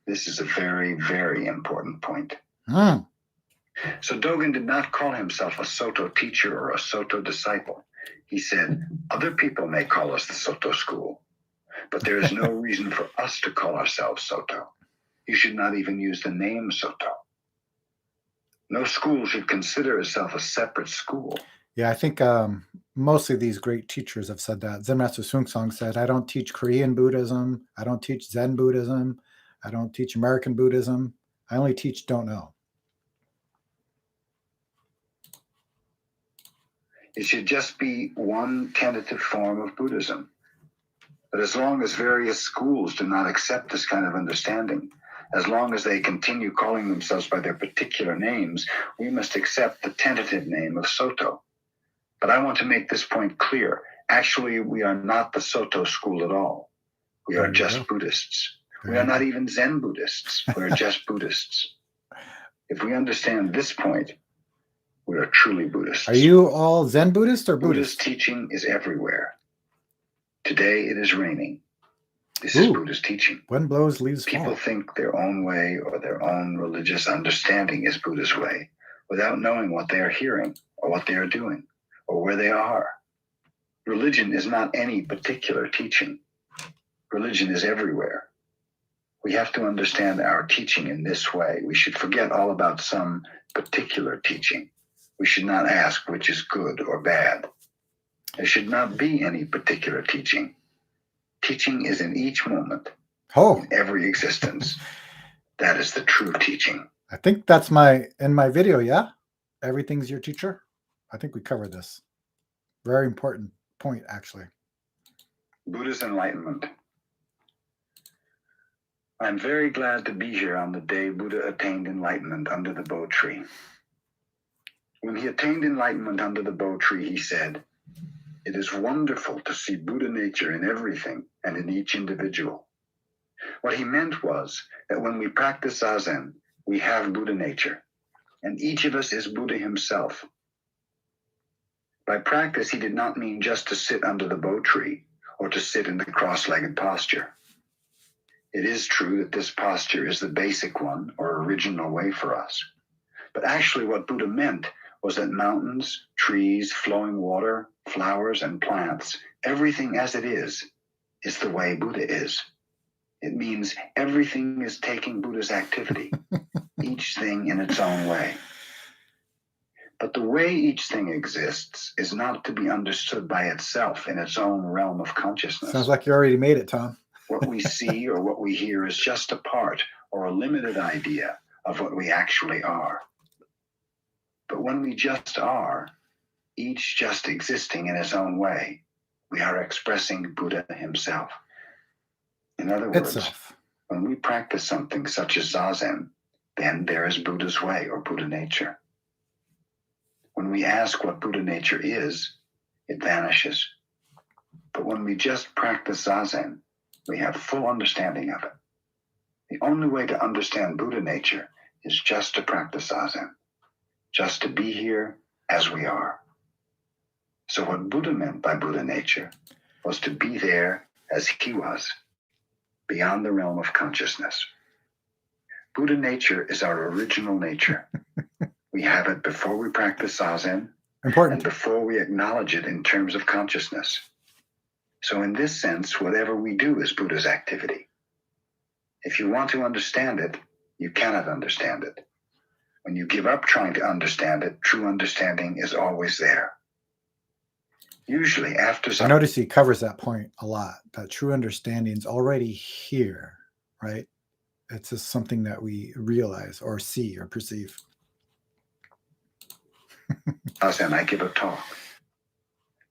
This is a very, very important point. So Dogen did not call himself a Soto teacher or a Soto disciple. He said, other people may call us the Soto school, but there is no reason for us to call ourselves Soto. You should not even use the name Soto. No school should consider itself a separate school.
Yeah, I think most of these great teachers have said that. Zen Master Sungsong said, I don't teach Korean Buddhism. I don't teach Zen Buddhism. I don't teach American Buddhism. I only teach don't know.
It should just be one tentative form of Buddhism. But as long as various schools do not accept this kind of understanding, as long as they continue calling themselves by their particular names, we must accept the tentative name of Soto. But I want to make this point clear. Actually, we are not the Soto school at all. We are just Buddhists. We are not even Zen Buddhists. We are just Buddhists. If we understand this point, we are truly Buddhists.
Are you all Zen Buddhist or Buddhist?
Buddhist teaching is everywhere. Today it is raining. This is Buddhist teaching.
Wind blows, leaves fall.
People think their own way or their own religious understanding is Buddha's way without knowing what they are hearing or what they are doing or where they are. Religion is not any particular teaching. Religion is everywhere. We have to understand our teaching in this way. We should forget all about some particular teaching. We should not ask which is good or bad. There should not be any particular teaching. Teaching is in each moment, in every existence. That is the true teaching.
I think that's in my video, yeah? Everything's your teacher. I think we covered this. Very important point, actually.
Buddha's enlightenment. I'm very glad to be here on the day Buddha attained enlightenment under the Bo tree. When he attained enlightenment under the Bo tree, he said, it is wonderful to see Buddha nature in everything and in each individual. What he meant was that when we practice Zazen, we have Buddha nature, and each of us is Buddha himself. By practice, he did not mean just to sit under the Bo tree or to sit in the cross-legged posture. It is true that this posture is the basic one or original way for us. But actually what Buddha meant was that mountains, trees, flowing water, flowers, and plants, everything as it is the way Buddha is. It means everything is taking Buddha's activity, each thing in its own way. But the way each thing exists is not to be understood by itself in its own realm of consciousness.
Sounds like you already made it, Tom.
What we see or what we hear is just a part or a limited idea of what we actually are. But when we just are, each just existing in its own way, we are expressing Buddha himself. In other words, when we practice something such as Zazen, then there is Buddha's way or Buddha nature. When we ask what Buddha nature is, it vanishes. But when we just practice Zazen, we have full understanding of it. The only way to understand Buddha nature is just to practice Zazen, just to be here as we are. So what Buddha meant by Buddha nature was to be there as he was, beyond the realm of consciousness. Buddha nature is our original nature. We have it before we practice Zazen and before we acknowledge it in terms of consciousness. So in this sense, whatever we do is Buddha's activity. If you want to understand it, you cannot understand it. When you give up trying to understand it, true understanding is always there. Usually after
I
some...
notice he covers that point a lot, that true understanding is already here, right? It's just something that we realize or see or perceive.
Zazen, I give a talk.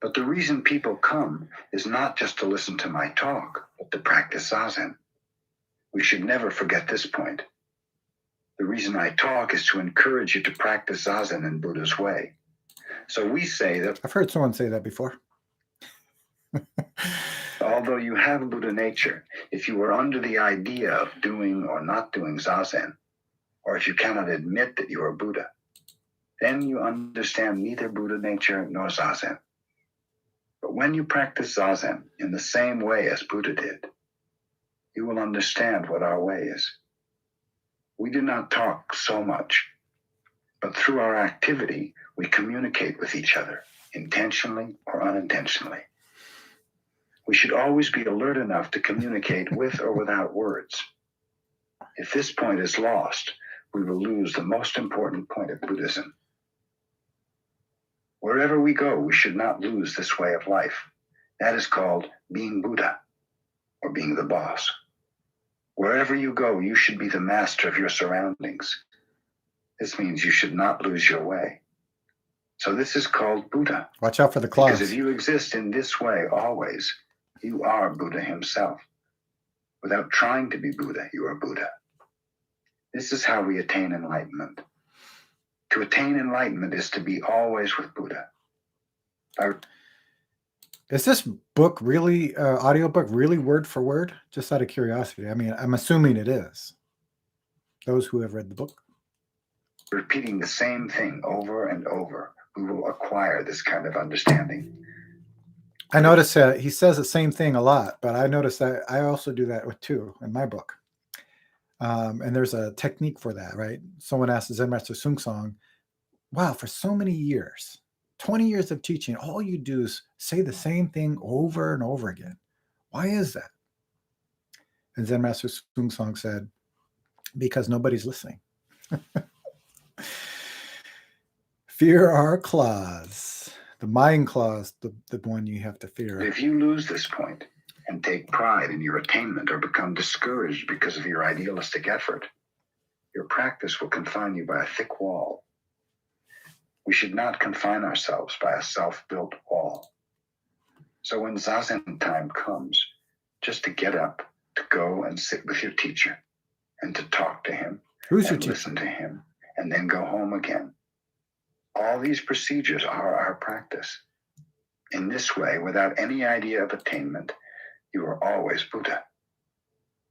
But the reason people come is not just to listen to my talk, but to practice Zazen. We should never forget this point. The reason I talk is to encourage you to practice Zazen in Buddha's way. So we say that...
I've heard someone say that before.
Although you have Buddha nature, if you are under the idea of doing or not doing Zazen, or if you cannot admit that you are Buddha, then you understand neither Buddha nature nor Zazen. But when you practice Zazen in the same way as Buddha did, you will understand what our way is. We do not talk so much, but through our activity, we communicate with each other, intentionally or unintentionally. We should always be alert enough to communicate with or without words. If this point is lost, we will lose the most important point of Buddhism. Wherever we go, we should not lose this way of life. That is called being Buddha, or being the boss. Wherever you go, you should be the master of your surroundings. This means you should not lose your way. So this is called Buddha.
Watch out for the claws.
Because if you exist in this way always, you are Buddha himself. Without trying to be Buddha, you are Buddha. This is how we attain enlightenment. To attain enlightenment is to be always with Buddha.
Is this book really, audiobook really word for word? Just out of curiosity. I mean, I'm assuming it is. Those who have read the book.
Repeating the same thing over and over, we will acquire this kind of understanding.
I notice he says the same thing a lot, but I notice that I also do that with too in my book. And there's a technique for that, right? Someone asked Zen Master Sung Song, wow, for so many years, 20 years of teaching, all you do is say the same thing over and over again. Why is that? And Zen Master Sung Song said, because nobody's listening. Fear our claws. The mind claws, the one you have to fear.
If you lose this point and take pride in your attainment or become discouraged because of your idealistic effort, your practice will confine you by a thick wall. We should not confine ourselves by a self-built wall. So when Zazen time comes, just to get up, to go and sit with your teacher, and to talk to him,
Who's your
and
teacher?
listen to him, and then go home again. All these procedures are our practice. In this way, without any idea of attainment, you are always Buddha.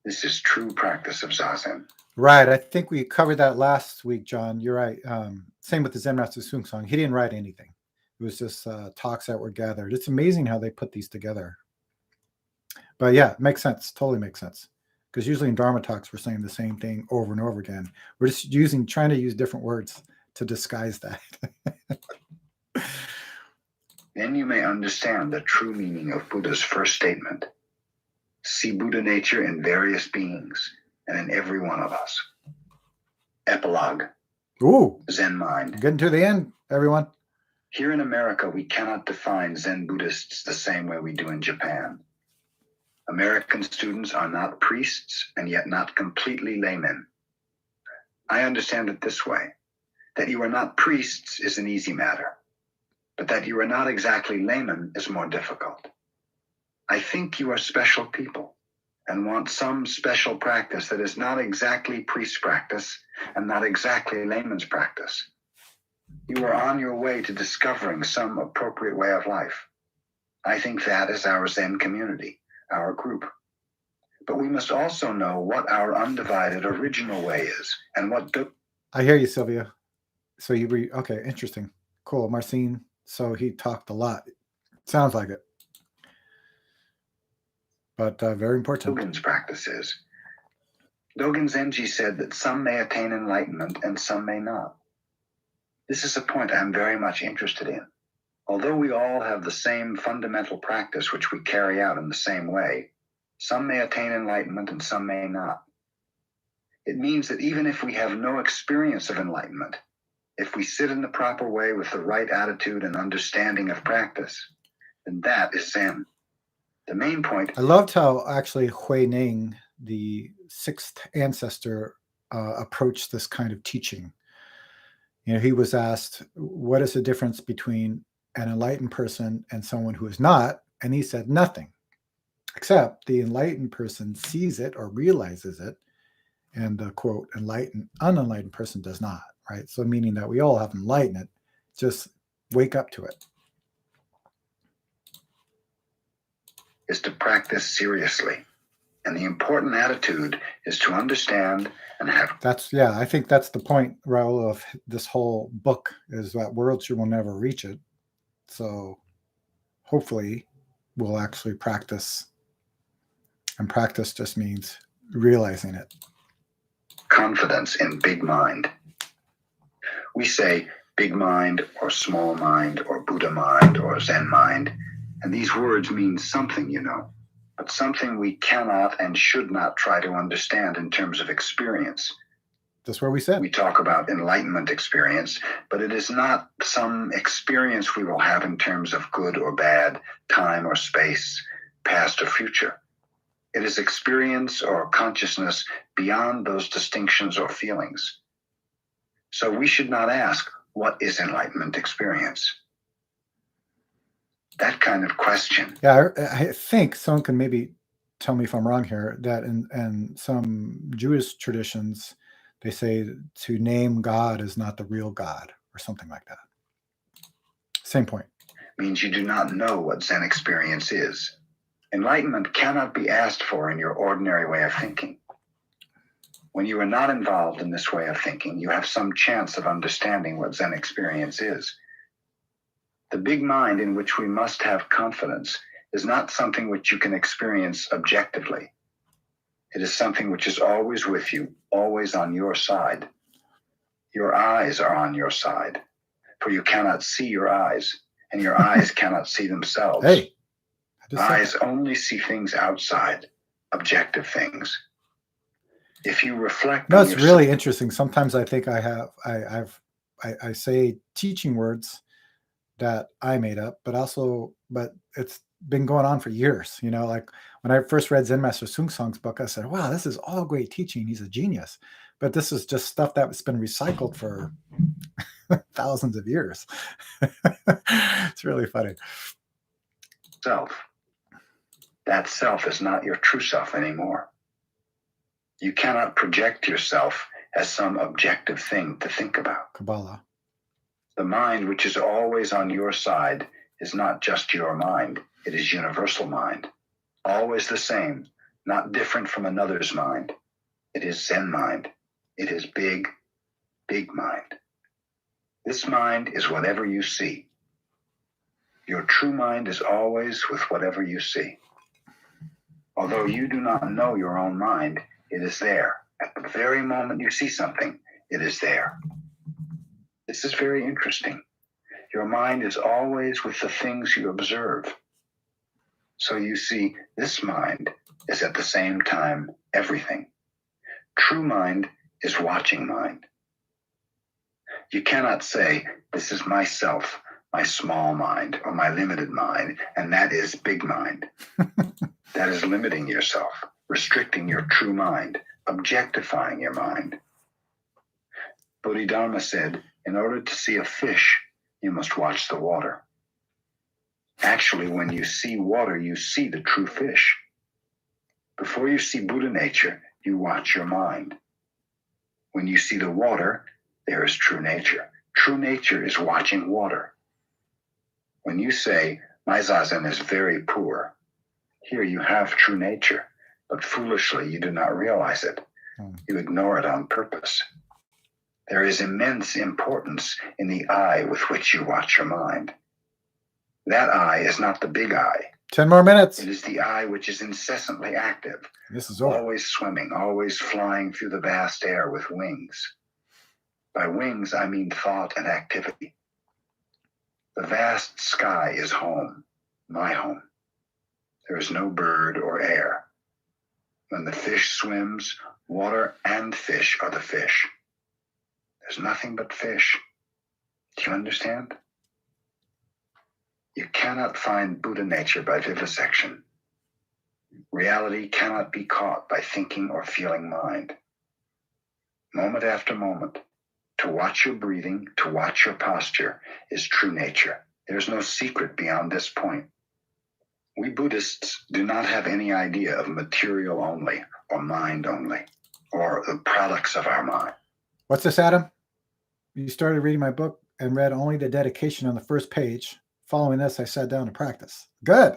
This is true practice of Zazen.
Right. I think we covered that last week, John. You're right. Same with the Zen Master Sung Song. He didn't write anything. It was just talks that were gathered. It's amazing how they put these together. But yeah, it makes sense. Totally makes sense. Because usually in Dharma talks, we're saying the same thing over and over again. We're just trying to use different words to disguise that.
Then you may understand the true meaning of Buddha's first statement. See Buddha nature in various beings and in every one of us. Epilogue.
Ooh,
Zen Mind.
getting to the end, everyone.
Here in America, we cannot define Zen Buddhists the same way we do in Japan. American students are not priests and yet not completely laymen. I understand it this way. That you are not priests is an easy matter, but that you are not exactly laymen is more difficult. I think you are special people and want some special practice that is not exactly priest practice and not exactly layman's practice. You are on your way to discovering some appropriate way of life. I think that is our Zen community, our group. But we must also know what our undivided original way is and what...
I hear you, Silvia. So okay, interesting. Cool. Marcin, so he talked a lot. Sounds like it. But very important.
Dogen's practice is. Dogen Zenji said that some may attain enlightenment and some may not. This is a point I'm very much interested in. Although we all have the same fundamental practice which we carry out in the same way, some may attain enlightenment and some may not. It means that even if we have no experience of enlightenment, if we sit in the proper way with the right attitude and understanding of practice, then that is Zen. The main point.
I loved how actually Hui Ning, the sixth ancestor, approached this kind of teaching. You know, he was asked, what is the difference between an enlightened person and someone who is not? And he said nothing, except the enlightened person sees it or realizes it, and the quote, unenlightened person does not, right? So meaning that we all have enlightenment, just wake up to it.
Is to practice seriously. And the important attitude is to understand and have.
I think that's the point, Raul, of this whole book, is that worlds you will never reach it. So hopefully we'll actually practice. And practice just means realizing it.
Confidence in big mind. We say big mind or small mind or Buddha mind or Zen mind. And these words mean something, you know, but something we cannot and should not try to understand in terms of experience.
That's where we said.
We talk about enlightenment experience, but it is not some experience we will have in terms of good or bad, time or space, past or future. It is experience or consciousness beyond those distinctions or feelings. So we should not ask, what is enlightenment experience? That kind of question.
Yeah, I think someone can maybe tell me if I'm wrong here, that in some Jewish traditions, they say to name God is not the real God or something like that. Same point.
Means you do not know what Zen experience is. Enlightenment cannot be asked for in your ordinary way of thinking. When you are not involved in this way of thinking, you have some chance of understanding what Zen experience is. The big mind in which we must have confidence is not something which you can experience objectively. It is something which is always with you, always on your side. Your eyes are on your side, for you cannot see your eyes, and your eyes cannot see themselves.
Hey,
eyes only see things outside, objective things. If you reflect,
no, it's really interesting. Sometimes I think I say teaching words that I made up, but it's been going on for years. You know, like when I first read Zen Master Sung Song's book, I said, wow, this is all great teaching. He's a genius. But this is just stuff that's been recycled for thousands of years. It's really funny.
Self. That self is not your true self anymore. You cannot project yourself as some objective thing to think about.
Kabbalah.
The mind which is always on your side is not just your mind. It is universal mind. Always the same, not different from another's mind. It is Zen mind. It is big, big mind. This mind is whatever you see. Your true mind is always with whatever you see. Although you do not know your own mind, it is there. At the very moment you see something, it is there. This is very interesting. Your mind is always with the things you observe. So you see, this mind is at the same time everything. True mind is watching mind. You cannot say, this is myself, my small mind, or my limited mind, and that is big mind. That is limiting yourself, restricting your true mind, objectifying your mind. Bodhidharma said, in order to see a fish, you must watch the water. Actually, when you see water, you see the true fish. Before you see Buddha nature, you watch your mind. When you see the water, there is true nature. True nature is watching water. When you say, my zazen is very poor, here you have true nature, but foolishly you do not realize it. You ignore it on purpose. There is immense importance in the eye with which you watch your mind. That eye is not the big eye.
10 more minutes.
It is the eye which is incessantly active.
This is over.
Always swimming, always flying through the vast air with wings. By wings, I mean thought and activity. The vast sky is home, my home. There is no bird or air. When the fish swims, water and fish are the fish. There's nothing but fish. Do you understand? You cannot find Buddha nature by vivisection. Reality cannot be caught by thinking or feeling mind. Moment after moment, to watch your breathing, to watch your posture, is true nature. There's no secret beyond this point. We Buddhists do not have any idea of material only, or mind only, or the products of our mind.
What's this, Adam? You started reading my book and read only the dedication on the first page. Following this, I sat down to practice. Good.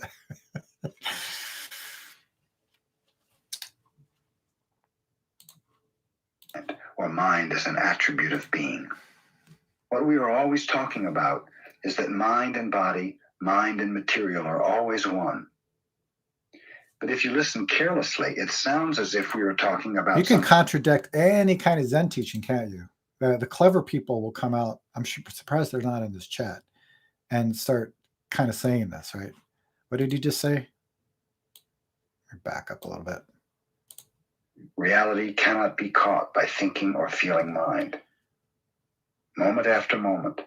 Or mind is an attribute of being. What we are always talking about is that mind and body, mind and material are always one. But if you listen carelessly, it sounds as if we were talking about
You can contradict any kind of Zen teaching, can't you? The clever people will come out. I'm surprised they're not in this chat and start kind of saying this, right? What did you just say? Back up a little bit.
Reality cannot be caught by thinking or feeling mind. Moment after moment,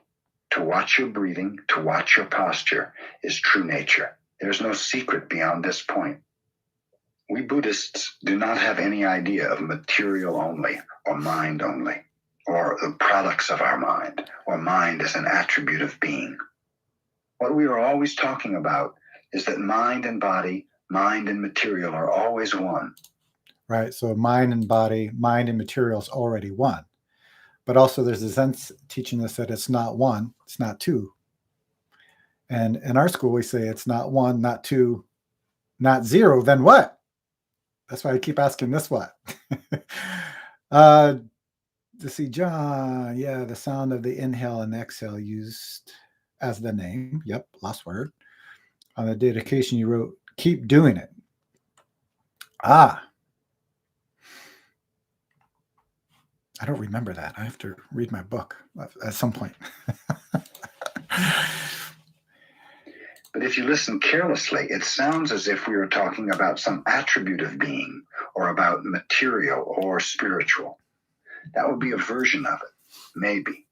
to watch your breathing, to watch your posture, is true nature. There's no secret beyond this point. We Buddhists do not have any idea of material only, or mind only, or the products of our mind, or mind as an attribute of being. What we are always talking about is that mind and body, mind and material are always one.
Right. So mind and body, mind and material is already one. But also there's a Zen teaching us that it's not one, it's not two. And in our school, we say it's not one, not two, not zero, then what? That's why I keep asking this what. To see John, yeah, the sound of the inhale and exhale used as the name. Yep, last word. On the dedication you wrote, keep doing it. I don't remember that. I have to read my book at some point.
But if you listen carelessly, it sounds as if we were talking about some attribute of being, or about material or spiritual. That would be a version of it, maybe.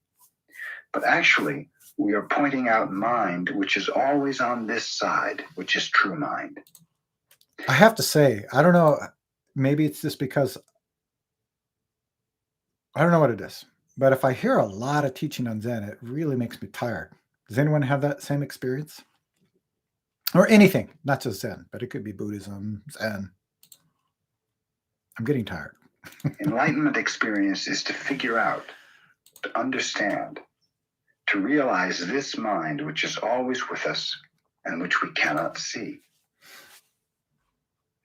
But actually, we are pointing out mind, which is always on this side, which is true mind.
I have to say, I don't know, maybe it's just because I don't know what it is, but if I hear a lot of teaching on Zen, it really makes me tired. Does anyone have that same experience? Or anything, not just Zen, but it could be Buddhism, Zen. I'm getting tired.
Enlightenment experience is to figure out, to understand, to realize this mind which is always with us and which we cannot see.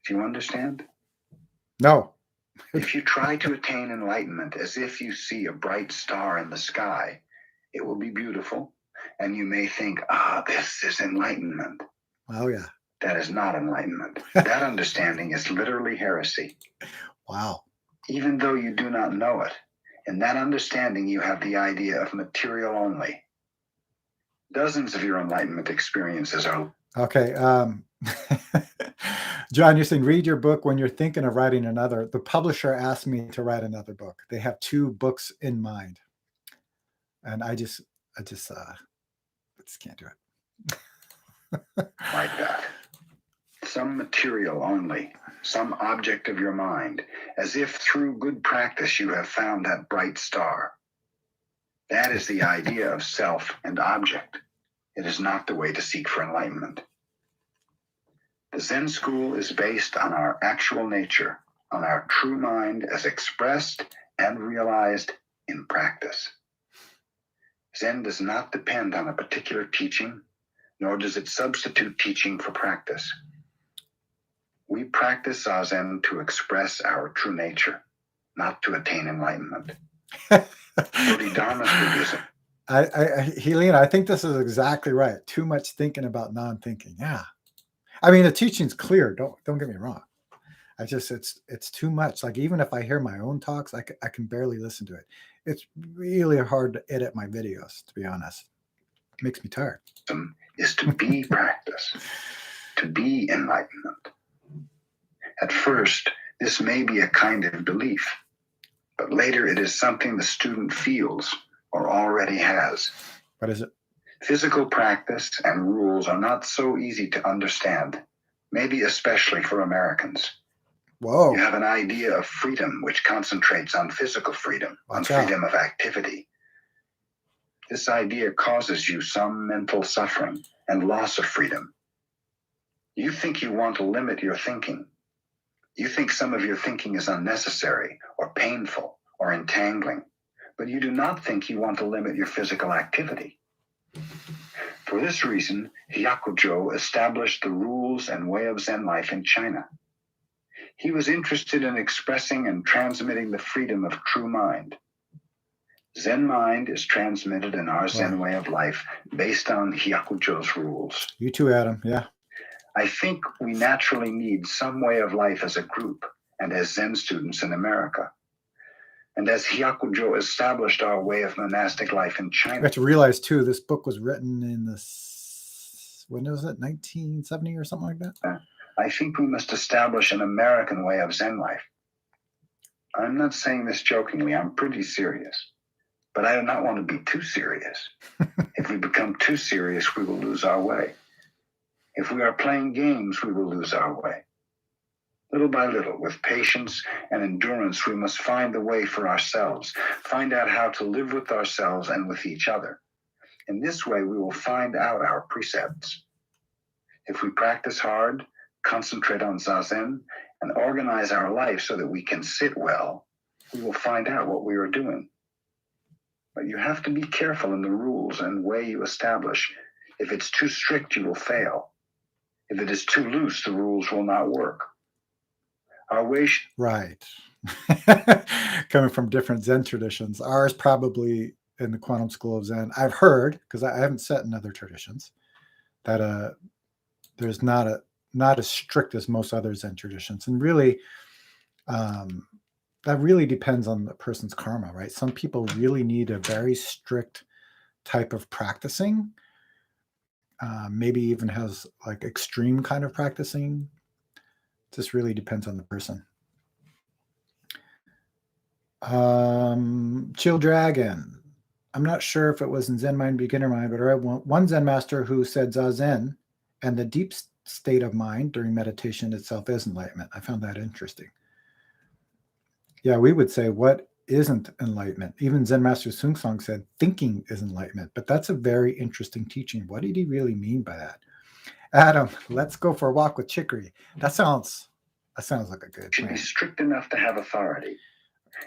Do you understand?
No.
If you try to attain enlightenment as if you see a bright star in the sky, it will be beautiful, and you may think, this is enlightenment.
Oh, yeah.
That is not enlightenment. That understanding is literally heresy.
Wow.
Even though you do not know it, in that understanding you have the idea of material only. Dozens of your enlightenment experiences are...
Okay. John, you're saying read your book when you're thinking of writing another. The publisher asked me to write another book. They have 2 books in mind. And I just can't do it.
like that. Some material only, some object of your mind, as if through good practice you have found that bright star. That is the idea of self and object. It is not the way to seek for enlightenment. The Zen school is based on our actual nature, on our true mind as expressed and realized in practice. Zen does not depend on a particular teaching, nor does it substitute teaching for practice. We practice Zazen to express our true nature, not to attain enlightenment. Bodhidharma's Buddhism.
Helena, I think this is exactly right. Too much thinking about non-thinking. Yeah. I mean, the teaching's clear. Don't get me wrong. It's too much. Like, even if I hear my own talks, I can barely listen to it. It's really hard to edit my videos, to be honest. It makes me tired.
Is to be practice, to be enlightenment. At first, This may be a kind of belief, but later it is something the student feels or already has.
What is it?
Physical practice and rules are not so easy to understand, maybe especially for Americans.
Whoa.
You have an idea of freedom which concentrates on physical freedom, on freedom of activity. This idea causes you some mental suffering and loss of freedom. You think you want to limit your thinking. You think some of your thinking is unnecessary or painful or entangling, but you do not think you want to limit your physical activity. For this reason, Hyakujo established the rules and way of Zen life in China. He was interested in expressing and transmitting the freedom of true mind. Zen mind is transmitted in our Zen way of life based on Hyakujo's rules.
You too, Adam. Yeah.
I think we naturally need some way of life as a group and as Zen students in America. And as Hyakujo established our way of monastic life in China.
You have to realize, too, this book was written in when was it, 1970 or something like that?
I think we must establish an American way of Zen life. I'm not saying this jokingly. I'm pretty serious. But I do not want to be too serious. If we become too serious, we will lose our way. If we are playing games, we will lose our way. Little by little, with patience and endurance, we must find the way for ourselves, find out how to live with ourselves and with each other. In this way, we will find out our precepts. If we practice hard, concentrate on Zazen, and organize our life so that we can sit well, we will find out what we are doing. But you have to be careful in the rules and way you establish. If it's too strict, you will fail. If it is too loose, the rules will not work. Our way
right. Coming from different Zen traditions, ours probably in the Quantum School of Zen, I've heard, because I haven't sat in other traditions, that there's not as strict as most other Zen traditions. And really, that really depends on the person's karma, right? Some people really need a very strict type of practicing, maybe even has like extreme kind of practicing. Just really depends on the person. Chill Dragon. I'm not sure if it was in Zen Mind, Beginner Mind, but I read one Zen master who said Zazen and the deep state of mind during meditation itself is enlightenment. I found that interesting. Yeah, we would say, what isn't enlightenment? Even Zen Master Sung Song said thinking is enlightenment, but that's a very interesting teaching. What did he really mean by that? Adam, let's go for a walk with Chicory. That sounds like a good
should
plan.
be strict enough to have authority.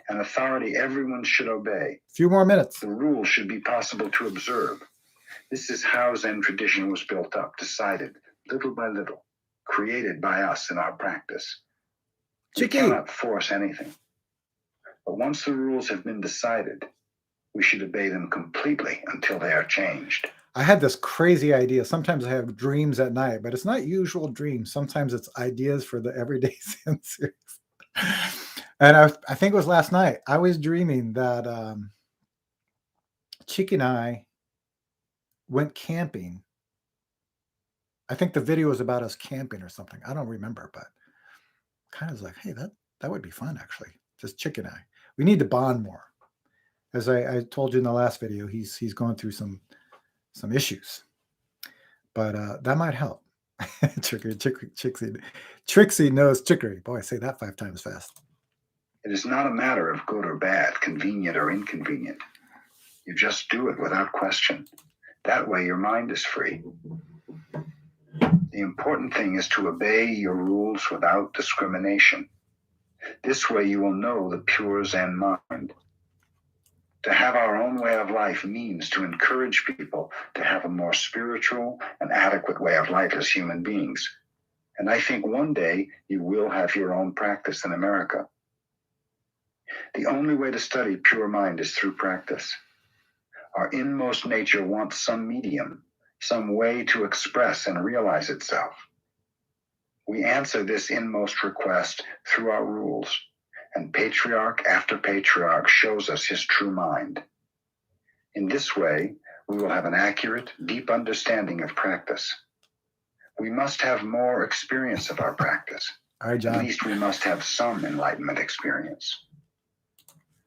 An authority everyone should obey.
A few more minutes.
The rules should be possible to observe. This is how Zen tradition was built up, decided little by little, created by us in our practice. We cannot force anything. But once the rules have been decided, we should obey them completely until they are changed.
I had this crazy idea. Sometimes I have dreams at night, but it's not usual dreams. Sometimes it's ideas for the everyday Zen series. And I think it was last night. I was dreaming that Chick and I went camping. I think the video was about us camping or something. I don't remember, but kind of was like, hey, that would be fun, actually. Just Chick and I. We need to bond more. As I told you in the last video, he's going through some issues. But that might help. Trixie knows Chicory. Boy, I say that 5 times fast.
It is not a matter of good or bad, convenient or inconvenient. You just do it without question. That way your mind is free. The important thing is to obey your rules without discrimination. This way you will know the pure Zen mind. To have our own way of life means to encourage people to have a more spiritual and adequate way of life as human beings. And I think one day you will have your own practice in America. The only way to study pure mind is through practice. Our inmost nature wants some medium, some way to express and realize itself. We answer this inmost request through our rules, and patriarch after patriarch shows us his true mind. In this way, we will have an accurate, deep understanding of practice. We must have more experience of our practice.
All right,
At
John.
least we must have some enlightenment experience.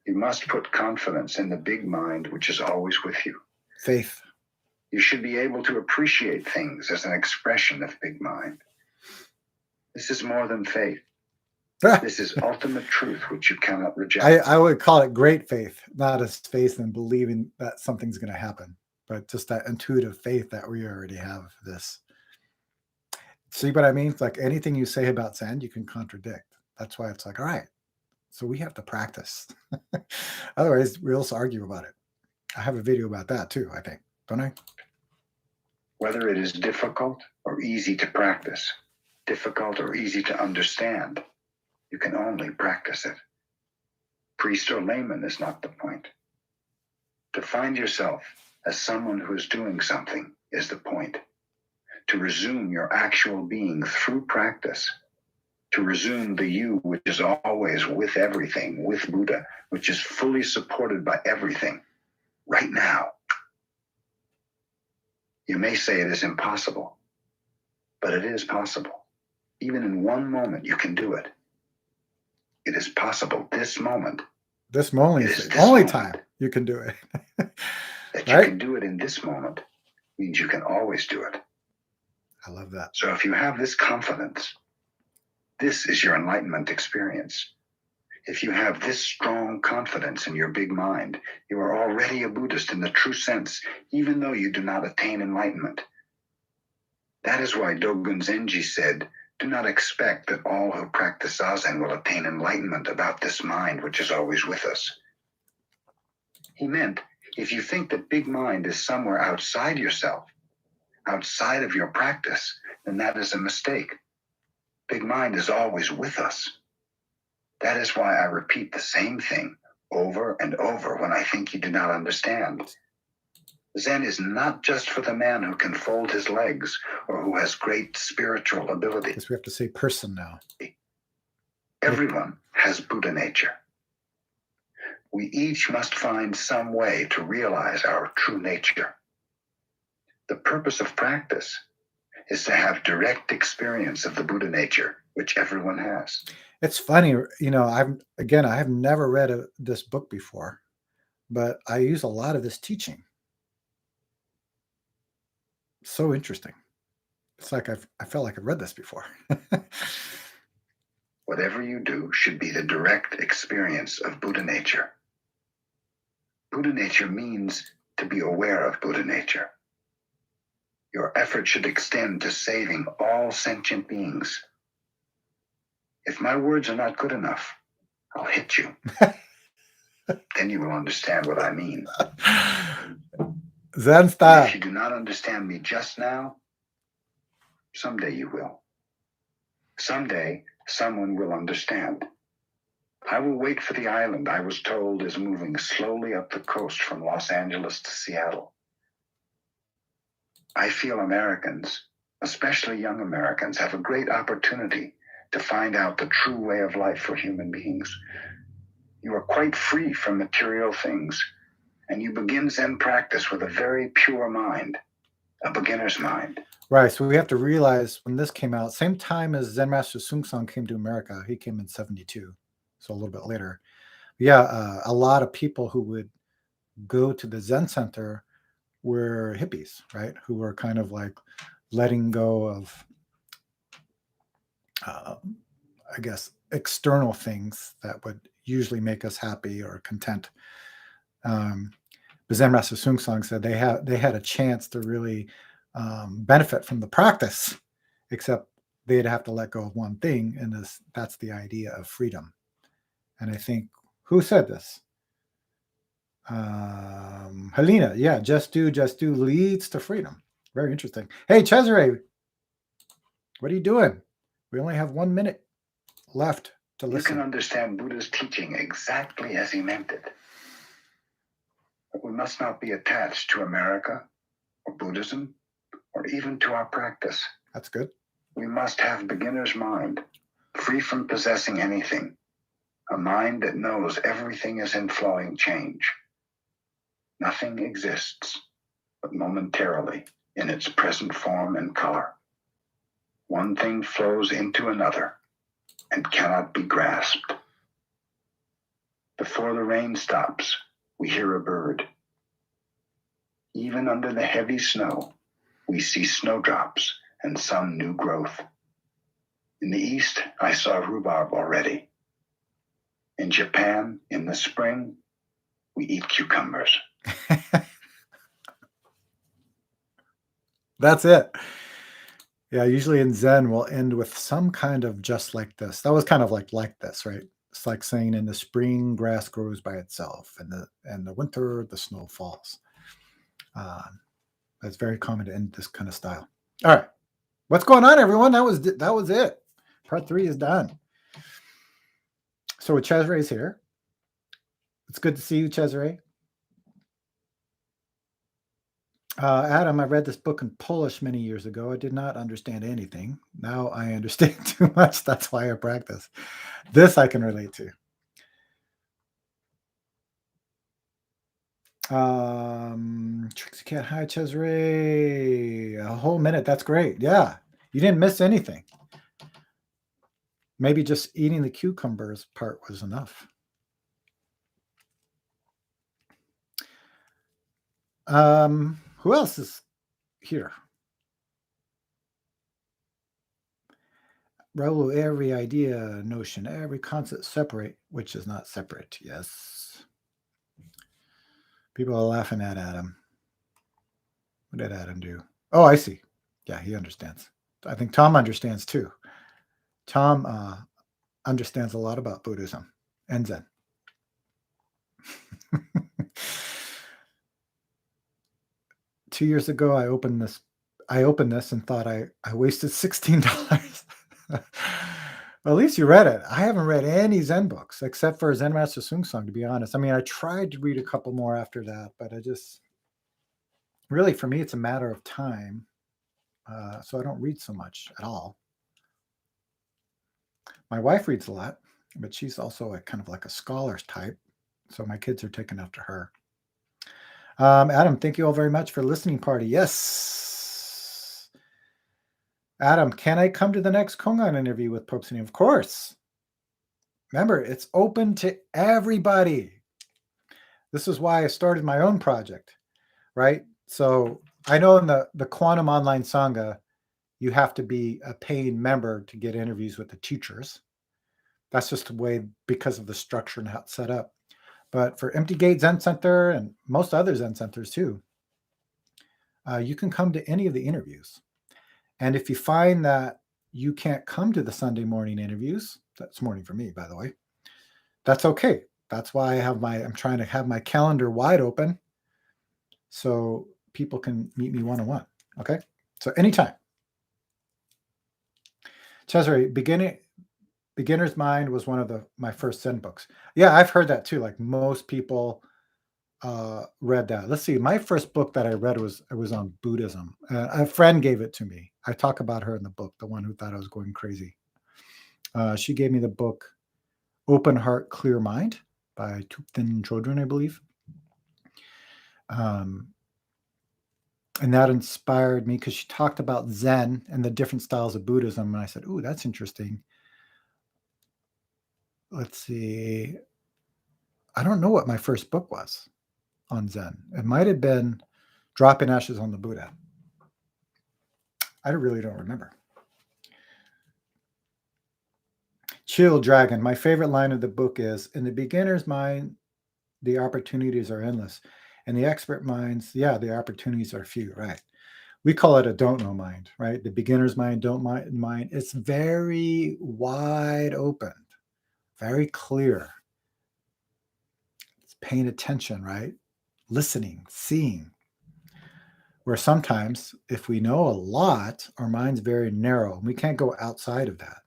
You must put confidence in the big mind, which is always with you.
Faith.
You should be able to appreciate things as an expression of big mind. This is more than faith. This is ultimate truth, which you cannot reject.
I would call it great faith, not as faith in believing that something's going to happen, but just that intuitive faith that we already have this. See what I mean? It's like anything you say about Zen, you can contradict. That's why it's like, all right, so we have to practice. Otherwise, we'll also argue about it. I have a video about that too, I think, don't I?
Whether it is difficult or easy to practice, difficult or easy to understand, you can only practice it. Priest or layman is not the point. To find yourself as someone who is doing something is the point. To resume your actual being through practice. To resume the you which is always with everything, with Buddha, which is fully supported by everything, right now. You may say it is impossible, but it is possible. Even in one moment, you can do it. It is possible this moment.
This moment is the only time you can do it.
That you can do it in this moment means you can always do it.
I love that.
So if you have this confidence, this is your enlightenment experience. If you have this strong confidence in your big mind, you are already a Buddhist in the true sense, even though you do not attain enlightenment. That is why Dogen Zenji said, do not expect that all who practice Zazen will attain enlightenment about this mind which is always with us. He meant, if you think that big mind is somewhere outside yourself, outside of your practice, then that is a mistake. Big mind is always with us. That is why I repeat the same thing over and over when I think you do not understand. Zen is not just for the man who can fold his legs or who has great spiritual ability.
Guess we have to say person now.
Everyone has Buddha nature. We each must find some way to realize our true nature. The purpose of practice is to have direct experience of the Buddha nature, which everyone has.
It's funny, you know, I have never read this book before, but I use a lot of this teaching. So interesting. It's like I felt like I've read this before.
Whatever you do should be the direct experience of Buddha nature. Buddha nature means to be aware of Buddha nature. Your effort should extend to saving all sentient beings. If my words are not good enough, I'll hit you. Then you will understand what I mean.
Zen style.
If you do not understand me just now, someday you will. Someday, someone will understand. I will wait for the island I was told is moving slowly up the coast from Los Angeles to Seattle. I feel Americans, especially young Americans, have a great opportunity to find out the true way of life for human beings. You are quite free from material things, and you begin Zen practice with a very pure mind, a beginner's mind.
Right. So we have to realize when this came out, same time as Zen Master Sung came to America. He came in 1972, so a little bit later. Yeah, a lot of people who would go to the Zen Center were hippies, right? Who were kind of like letting go of, I guess, external things that would usually make us happy or content. But Zen Master Sung said they had a chance to really benefit from the practice, except they'd have to let go of one thing, and that's the idea of freedom. And I think, who said this? Helena, yeah, just do leads to freedom. Very interesting. Hey, Cesare, what are you doing? We only have 1 minute left to listen.
You can understand Buddha's teaching exactly as he meant it. But we must not be attached to America or Buddhism or even to our practice.
That's good.
We must have beginner's mind, free from possessing anything, a mind that knows everything is in flowing change. Nothing exists but momentarily in its present form and color. One thing flows into another, and cannot be grasped. Before the rain stops, we hear a bird. Even under the heavy snow, we see snowdrops and some new growth. In the east, I saw rhubarb already. In Japan, in the spring, we eat cucumbers.
That's it. Yeah, usually in Zen, we'll end with some kind of just like this. That was kind of like this, right? It's like saying in the spring, grass grows by itself, and the winter, the snow falls. That's very common to end this kind of style. All right, what's going on, everyone? That was it. Part 3 is done. So Cesare is here. It's good to see you, Cesare. Adam, I read this book in Polish many years ago. I did not understand anything. Now I understand too much. That's why I practice. This I can relate to. Trixie Cat, hi, Cesare. A whole minute. That's great. Yeah, you didn't miss anything. Maybe just eating the cucumbers part was enough. Who else is here? Raul, every idea, notion, every concept separate, which is not separate. Yes. People are laughing at Adam. What did Adam do? Oh, I see. Yeah, he understands. I think Tom understands too. Tom understands a lot about Buddhism and Zen. 2 years ago, I opened this and thought I wasted $16. Well, at least you read it. I haven't read any Zen books except for Zen Master Sung Song, to be honest. I mean, I tried to read a couple more after that, but I just really, for me, it's a matter of time. So I don't read so much at all. My wife reads a lot, but she's also a kind of like a scholar's type. So my kids are taken after her. Adam, thank you all very much for listening party. Yes. Adam, can I come to the next Kongan interview with Pope Sunny? Of course. Remember, it's open to everybody. This is why I started my own project, right? So I know in the Quantum Online Sangha, you have to be a paying member to get interviews with the teachers. That's just the way, because of the structure and how it's set up. But for Empty Gate Zen Center and most other Zen centers too, you can come to any of the interviews. And if you find that you can't come to the Sunday morning interviews, that's morning for me, by the way, that's okay. That's why I'm trying to have my calendar wide open so people can meet me one-on-one. Okay? So anytime. Cesare, Beginner's Mind was one of my first Zen books. Yeah, I've heard that too. Like most people read that. Let's see. My first book that I read was on Buddhism. A friend gave it to me. I talk about her in the book, the one who thought I was going crazy. She gave me the book Open Heart, Clear Mind by Thupten Chodron, I believe. And that inspired me because she talked about Zen and the different styles of Buddhism. And I said, ooh, that's interesting. Let's see. I don't know what my first book was on Zen. It might have been Dropping Ashes on the Buddha. I really don't remember. Chill Dragon. My favorite line of the book is, in the beginner's mind, the opportunities are endless. In the expert minds, yeah, the opportunities are few, right? We call it a don't know mind, right? The beginner's mind, don't mind. It's very wide open, very clear. It's paying attention, right? Listening, seeing. Where sometimes, if we know a lot, our mind's very narrow. And we can't go outside of that.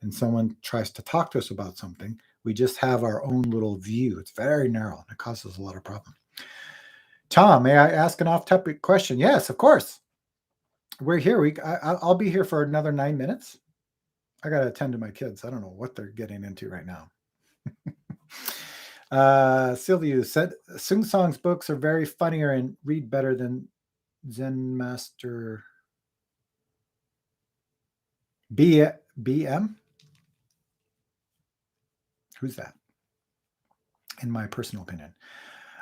And someone tries to talk to us about something, we just have our own little view. It's very narrow, and it causes a lot of problem. Tom, may I ask an off-topic question? Yes, of course. We're here. I'll be here for another 9 minutes. I got to attend to my kids. I don't know what they're getting into right now. Silviu said, Sung Song's books are very funnier and read better than Zen Master BM. Who's that? In my personal opinion.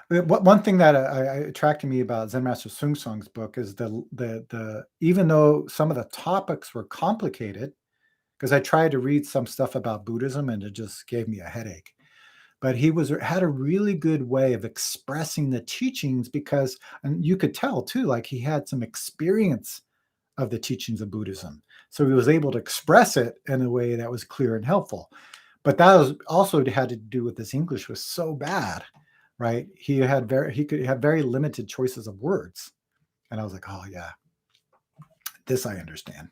One thing that attracted me about Zen Master Sung Song's book is the even though some of the topics were complicated, because I tried to read some stuff about Buddhism and it just gave me a headache. But he had a really good way of expressing the teachings because, and you could tell too, like he had some experience of the teachings of Buddhism. So he was able to express it in a way that was clear and helpful. But that was also had to do with his English was so bad, right? He could have very limited choices of words. And I was like, oh yeah, this I understand.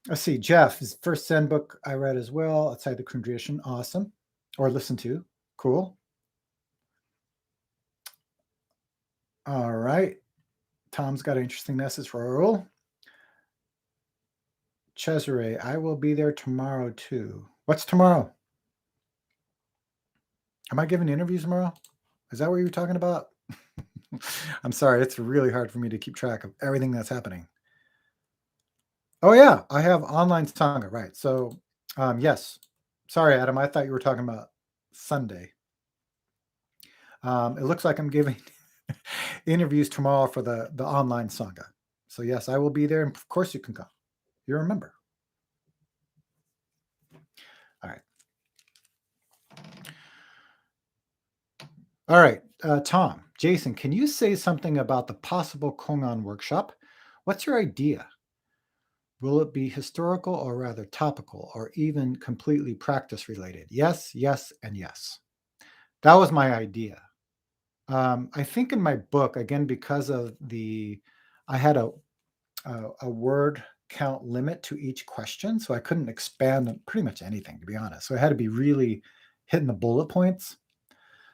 Let's see, Jeff, his first Zen book I read as well, outside the tradition. Awesome. Or listened to. Cool. All right. Tom's got an interesting message for Earl. Cesare, I will be there tomorrow too. What's tomorrow? Am I giving interviews tomorrow? Is that what you were talking about? I'm sorry. It's really hard for me to keep track of everything that's happening. Oh, yeah. I have online Sangha. Right. So, yes. Sorry, Adam. I thought you were talking about Sunday. It looks like I'm giving interviews tomorrow for the online Sangha. So, yes, I will be there. And of course, you can come. You're a member. All right. All right. Tom, Jason, can you say something about the possible Kongan workshop? What's your idea? Will it be historical or rather topical or even completely practice related? Yes, yes, and yes. That was my idea. I think in my book, again, because of I had a word count limit to each question, so I couldn't expand on pretty much anything, to be honest. So I had to be really hitting the bullet points.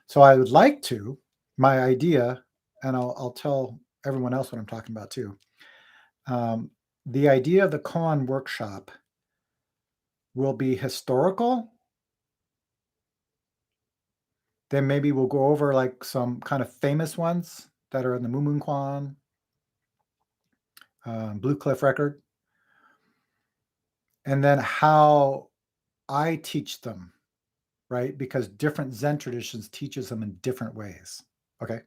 So I would like to, my idea, and I'll tell everyone else what I'm talking about too. The idea of the koan workshop will be historical. Then maybe we'll go over like some kind of famous ones that are in the Mumun Kwan, Blue Cliff Record, and then how I teach them, right? Because different Zen traditions teaches them in different ways. Okay.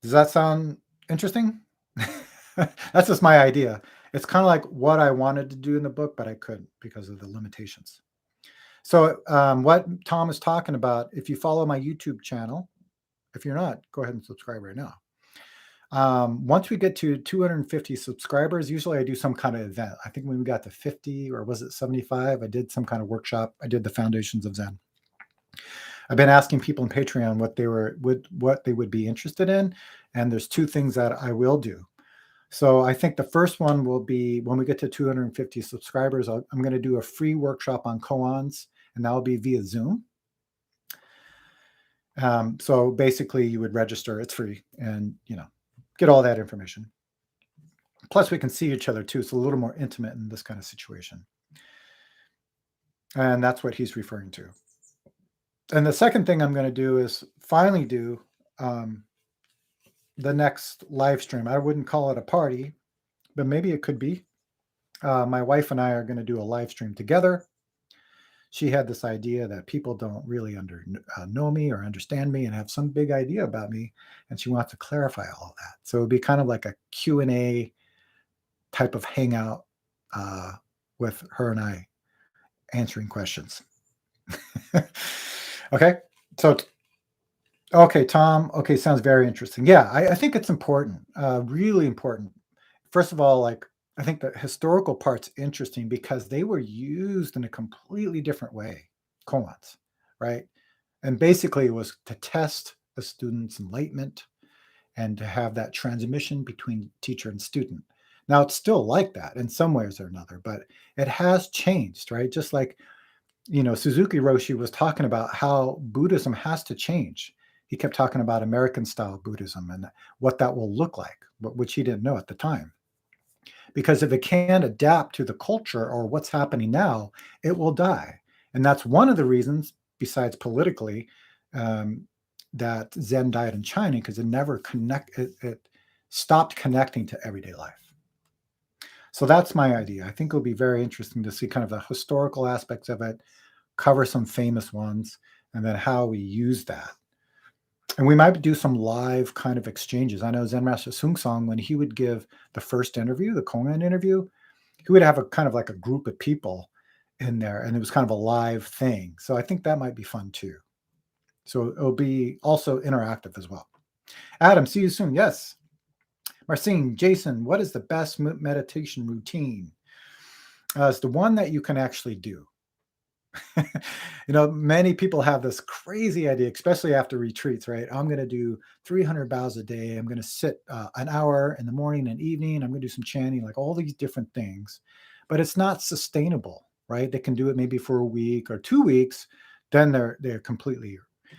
Does that sound interesting? That's just my idea. It's kind of like what I wanted to do in the book, but I couldn't because of the limitations. So what Tom is talking about, if you follow my YouTube channel, if you're not, go ahead and subscribe right now. Once we get to 250 subscribers, usually I do some kind of event. I think when we got to 50 or was it 75, I did some kind of workshop. I did the foundations of Zen. I've been asking people on Patreon what they would be interested in, and there's two things that I will do. So I think the first one will be when we get to 250 subscribers, I'm going to do a free workshop on koans, and that will be via Zoom. So basically you would register, it's free, and get all that information. Plus we can see each other too. It's a little more intimate in this kind of situation. And that's what he's referring to. And the second thing I'm going to do is finally do the next live stream. I wouldn't call it a party, but maybe it could be. My wife and I are going to do a live stream together. She had this idea that people don't really know me or understand me and have some big idea about me, and she wants to clarify all of that. So it would be kind of like a Q&A type of hangout with her and I answering questions. Okay, so okay, Tom. Okay, sounds very interesting. Yeah, I think it's important, really important. First of all, I think the historical part's interesting because they were used in a completely different way, koans, right? And basically it was to test a student's enlightenment and to have that transmission between teacher and student. Now it's still like that in some ways or another, but it has changed, right? Just like, Suzuki Roshi was talking about how Buddhism has to change. He kept talking about American style Buddhism and what that will look like, which he didn't know at the time. Because if it can't adapt to the culture or what's happening now, it will die. And that's one of the reasons, besides politically, that Zen died in China, because it never it stopped connecting to everyday life. So that's my idea. I think it'll be very interesting to see kind of the historical aspects of it, cover some famous ones, and then how we use that. And we might do some live kind of exchanges. I know Zen Master Sung Song, when he would give the first interview, the Kongan interview, he would have a kind of like a group of people in there, and it was kind of a live thing. So I think that might be fun too. So it'll be also interactive as well. Adam, see you soon. Yes. Marcine, Jason, what is the best meditation routine? It's the one that you can actually do. Many people have this crazy idea, especially after retreats, right? I'm going to do 300 bows a day. I'm going to sit an hour in the morning and evening. I'm going to do some chanting, like all these different things. But it's not sustainable, right? They can do it maybe for a week or 2 weeks, then they're completely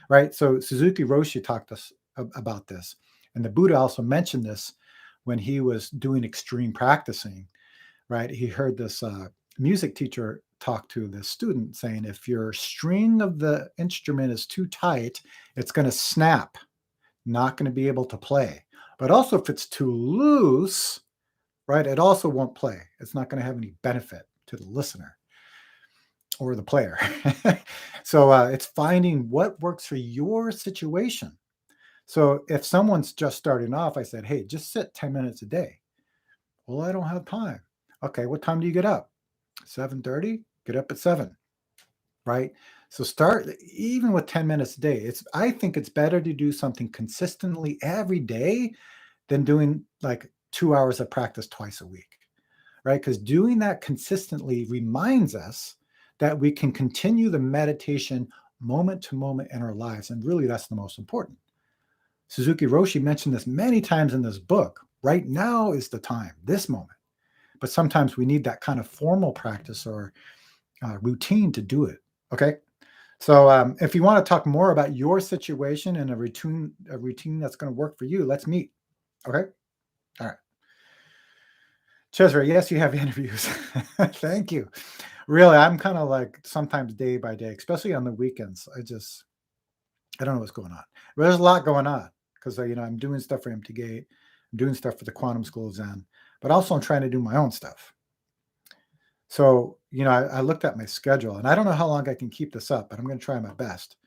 right. So Suzuki Roshi talked us about this, and the Buddha also mentioned this when he was doing extreme practicing, right? He heard this music teacher talk to the student saying, if your string of the instrument is too tight, it's going to snap, not going to be able to play. But also if it's too loose, right, it also won't play. It's not going to have any benefit to the listener or the player. So it's finding what works for your situation. So if someone's just starting off, I said, hey, just sit 10 minutes a day. Well, I don't have time. Okay, what time do you get up? 7:30? Get up at 7, right? So start even with 10 minutes a day. I think it's better to do something consistently every day than doing like 2 hours of practice twice a week, right? Because doing that consistently reminds us that we can continue the meditation moment to moment in our lives. And really, that's the most important. Suzuki Roshi mentioned this many times in this book. Right now is the time, this moment. But sometimes we need that kind of formal practice or routine to do it. Okay. So if you want to talk more about your situation and a routine that's going to work for you, let's meet. Okay. All right. Cesare, yes, you have interviews. Thank you. Really, I'm kind of like sometimes day by day, especially on the weekends. I don't know what's going on. But there's a lot going on because I'm doing stuff for Empty Gate, I'm doing stuff for the Quantum School of Zen, but also I'm trying to do my own stuff. So, I looked at my schedule and I don't know how long I can keep this up, but I'm going to try my best.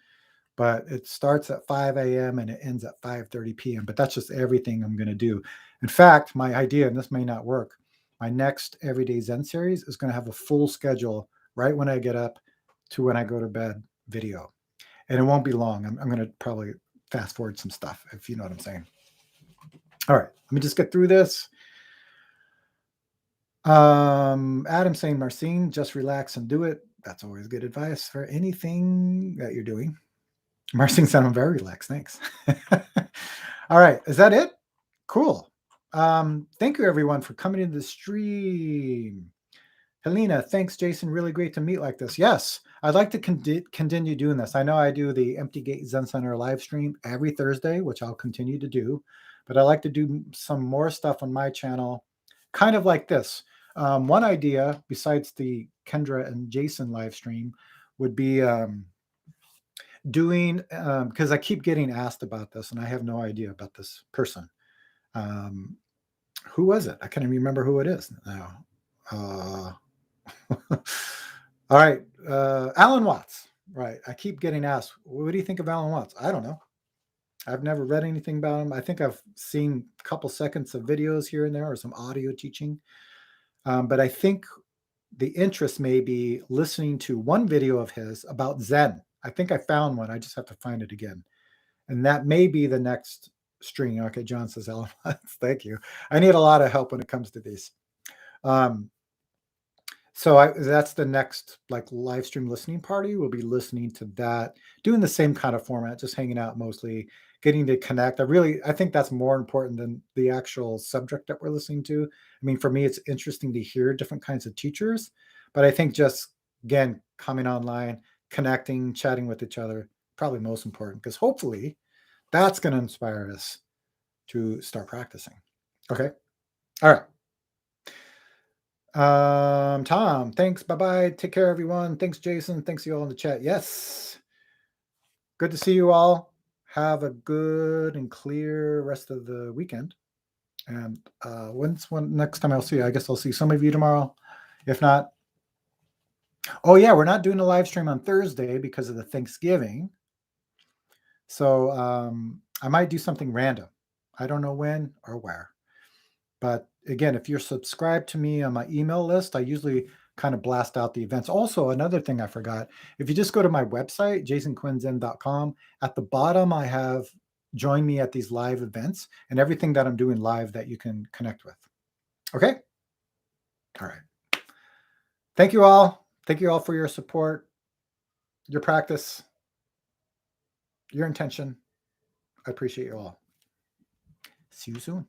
But it starts at 5 a.m. and it ends at 5:30 p.m. But that's just everything I'm going to do. In fact, my idea, and this may not work, my next Everyday Zen series is going to have a full schedule right when I get up to when I go to bed video. And it won't be long. I'm going to probably fast forward some stuff, if you know what I'm saying. All right, let me just get through this. Adam saying, Marcine, just relax and do it. That's always good advice for anything that you're doing. Marcine said, I'm very relaxed. Thanks. All right. Is that it? Cool. Thank you, everyone, for coming into the stream. Helena, thanks, Jason. Really great to meet like this. Yes, I'd like to continue doing this. I know I do the Empty Gate Zen Center live stream every Thursday, which I'll continue to do. But I like to do some more stuff on my channel, kind of like this. One idea, besides the Kendra and Jason live stream, would be doing, because I keep getting asked about this, and I have no idea about this person. Who was it? I can't even remember who it is now. All right. Alan Watts. Right. I keep getting asked, what do you think of Alan Watts? I don't know. I've never read anything about him. I think I've seen a couple seconds of videos here and there or some audio teaching. But I think the interest may be listening to one video of his about Zen. I think I found one. I just have to find it again. And that may be the next stream. Okay, John says, Alan Watts. Thank you. I need a lot of help when it comes to these. So that's the next like live stream listening party. We'll be listening to that, doing the same kind of format, just hanging out mostly, getting to connect. I think that's more important than the actual subject that we're listening to. I mean, for me, it's interesting to hear different kinds of teachers, but I think just, again, coming online, connecting, chatting with each other, probably most important, because hopefully that's going to inspire us to start practicing. Okay. All right. Tom, thanks. Bye-bye. Take care, everyone. Thanks, Jason. Thanks you all in the chat. Yes. Good to see you all. Have a good and clear rest of the weekend. And when next time I'll see you? I guess I'll see some of you tomorrow. If not, oh yeah, we're not doing a live stream on Thursday because of the Thanksgiving. So I might do something random. I don't know when or where. But again, if you're subscribed to me on my email list, I usually kind of blast out the events. Also, another thing I forgot, if you just go to my website, jasonquinnzen.com, at the bottom, I have join me at these live events and everything that I'm doing live that you can connect with. Okay? All right. Thank you all. Thank you all for your support, your practice, your intention. I appreciate you all. See you soon.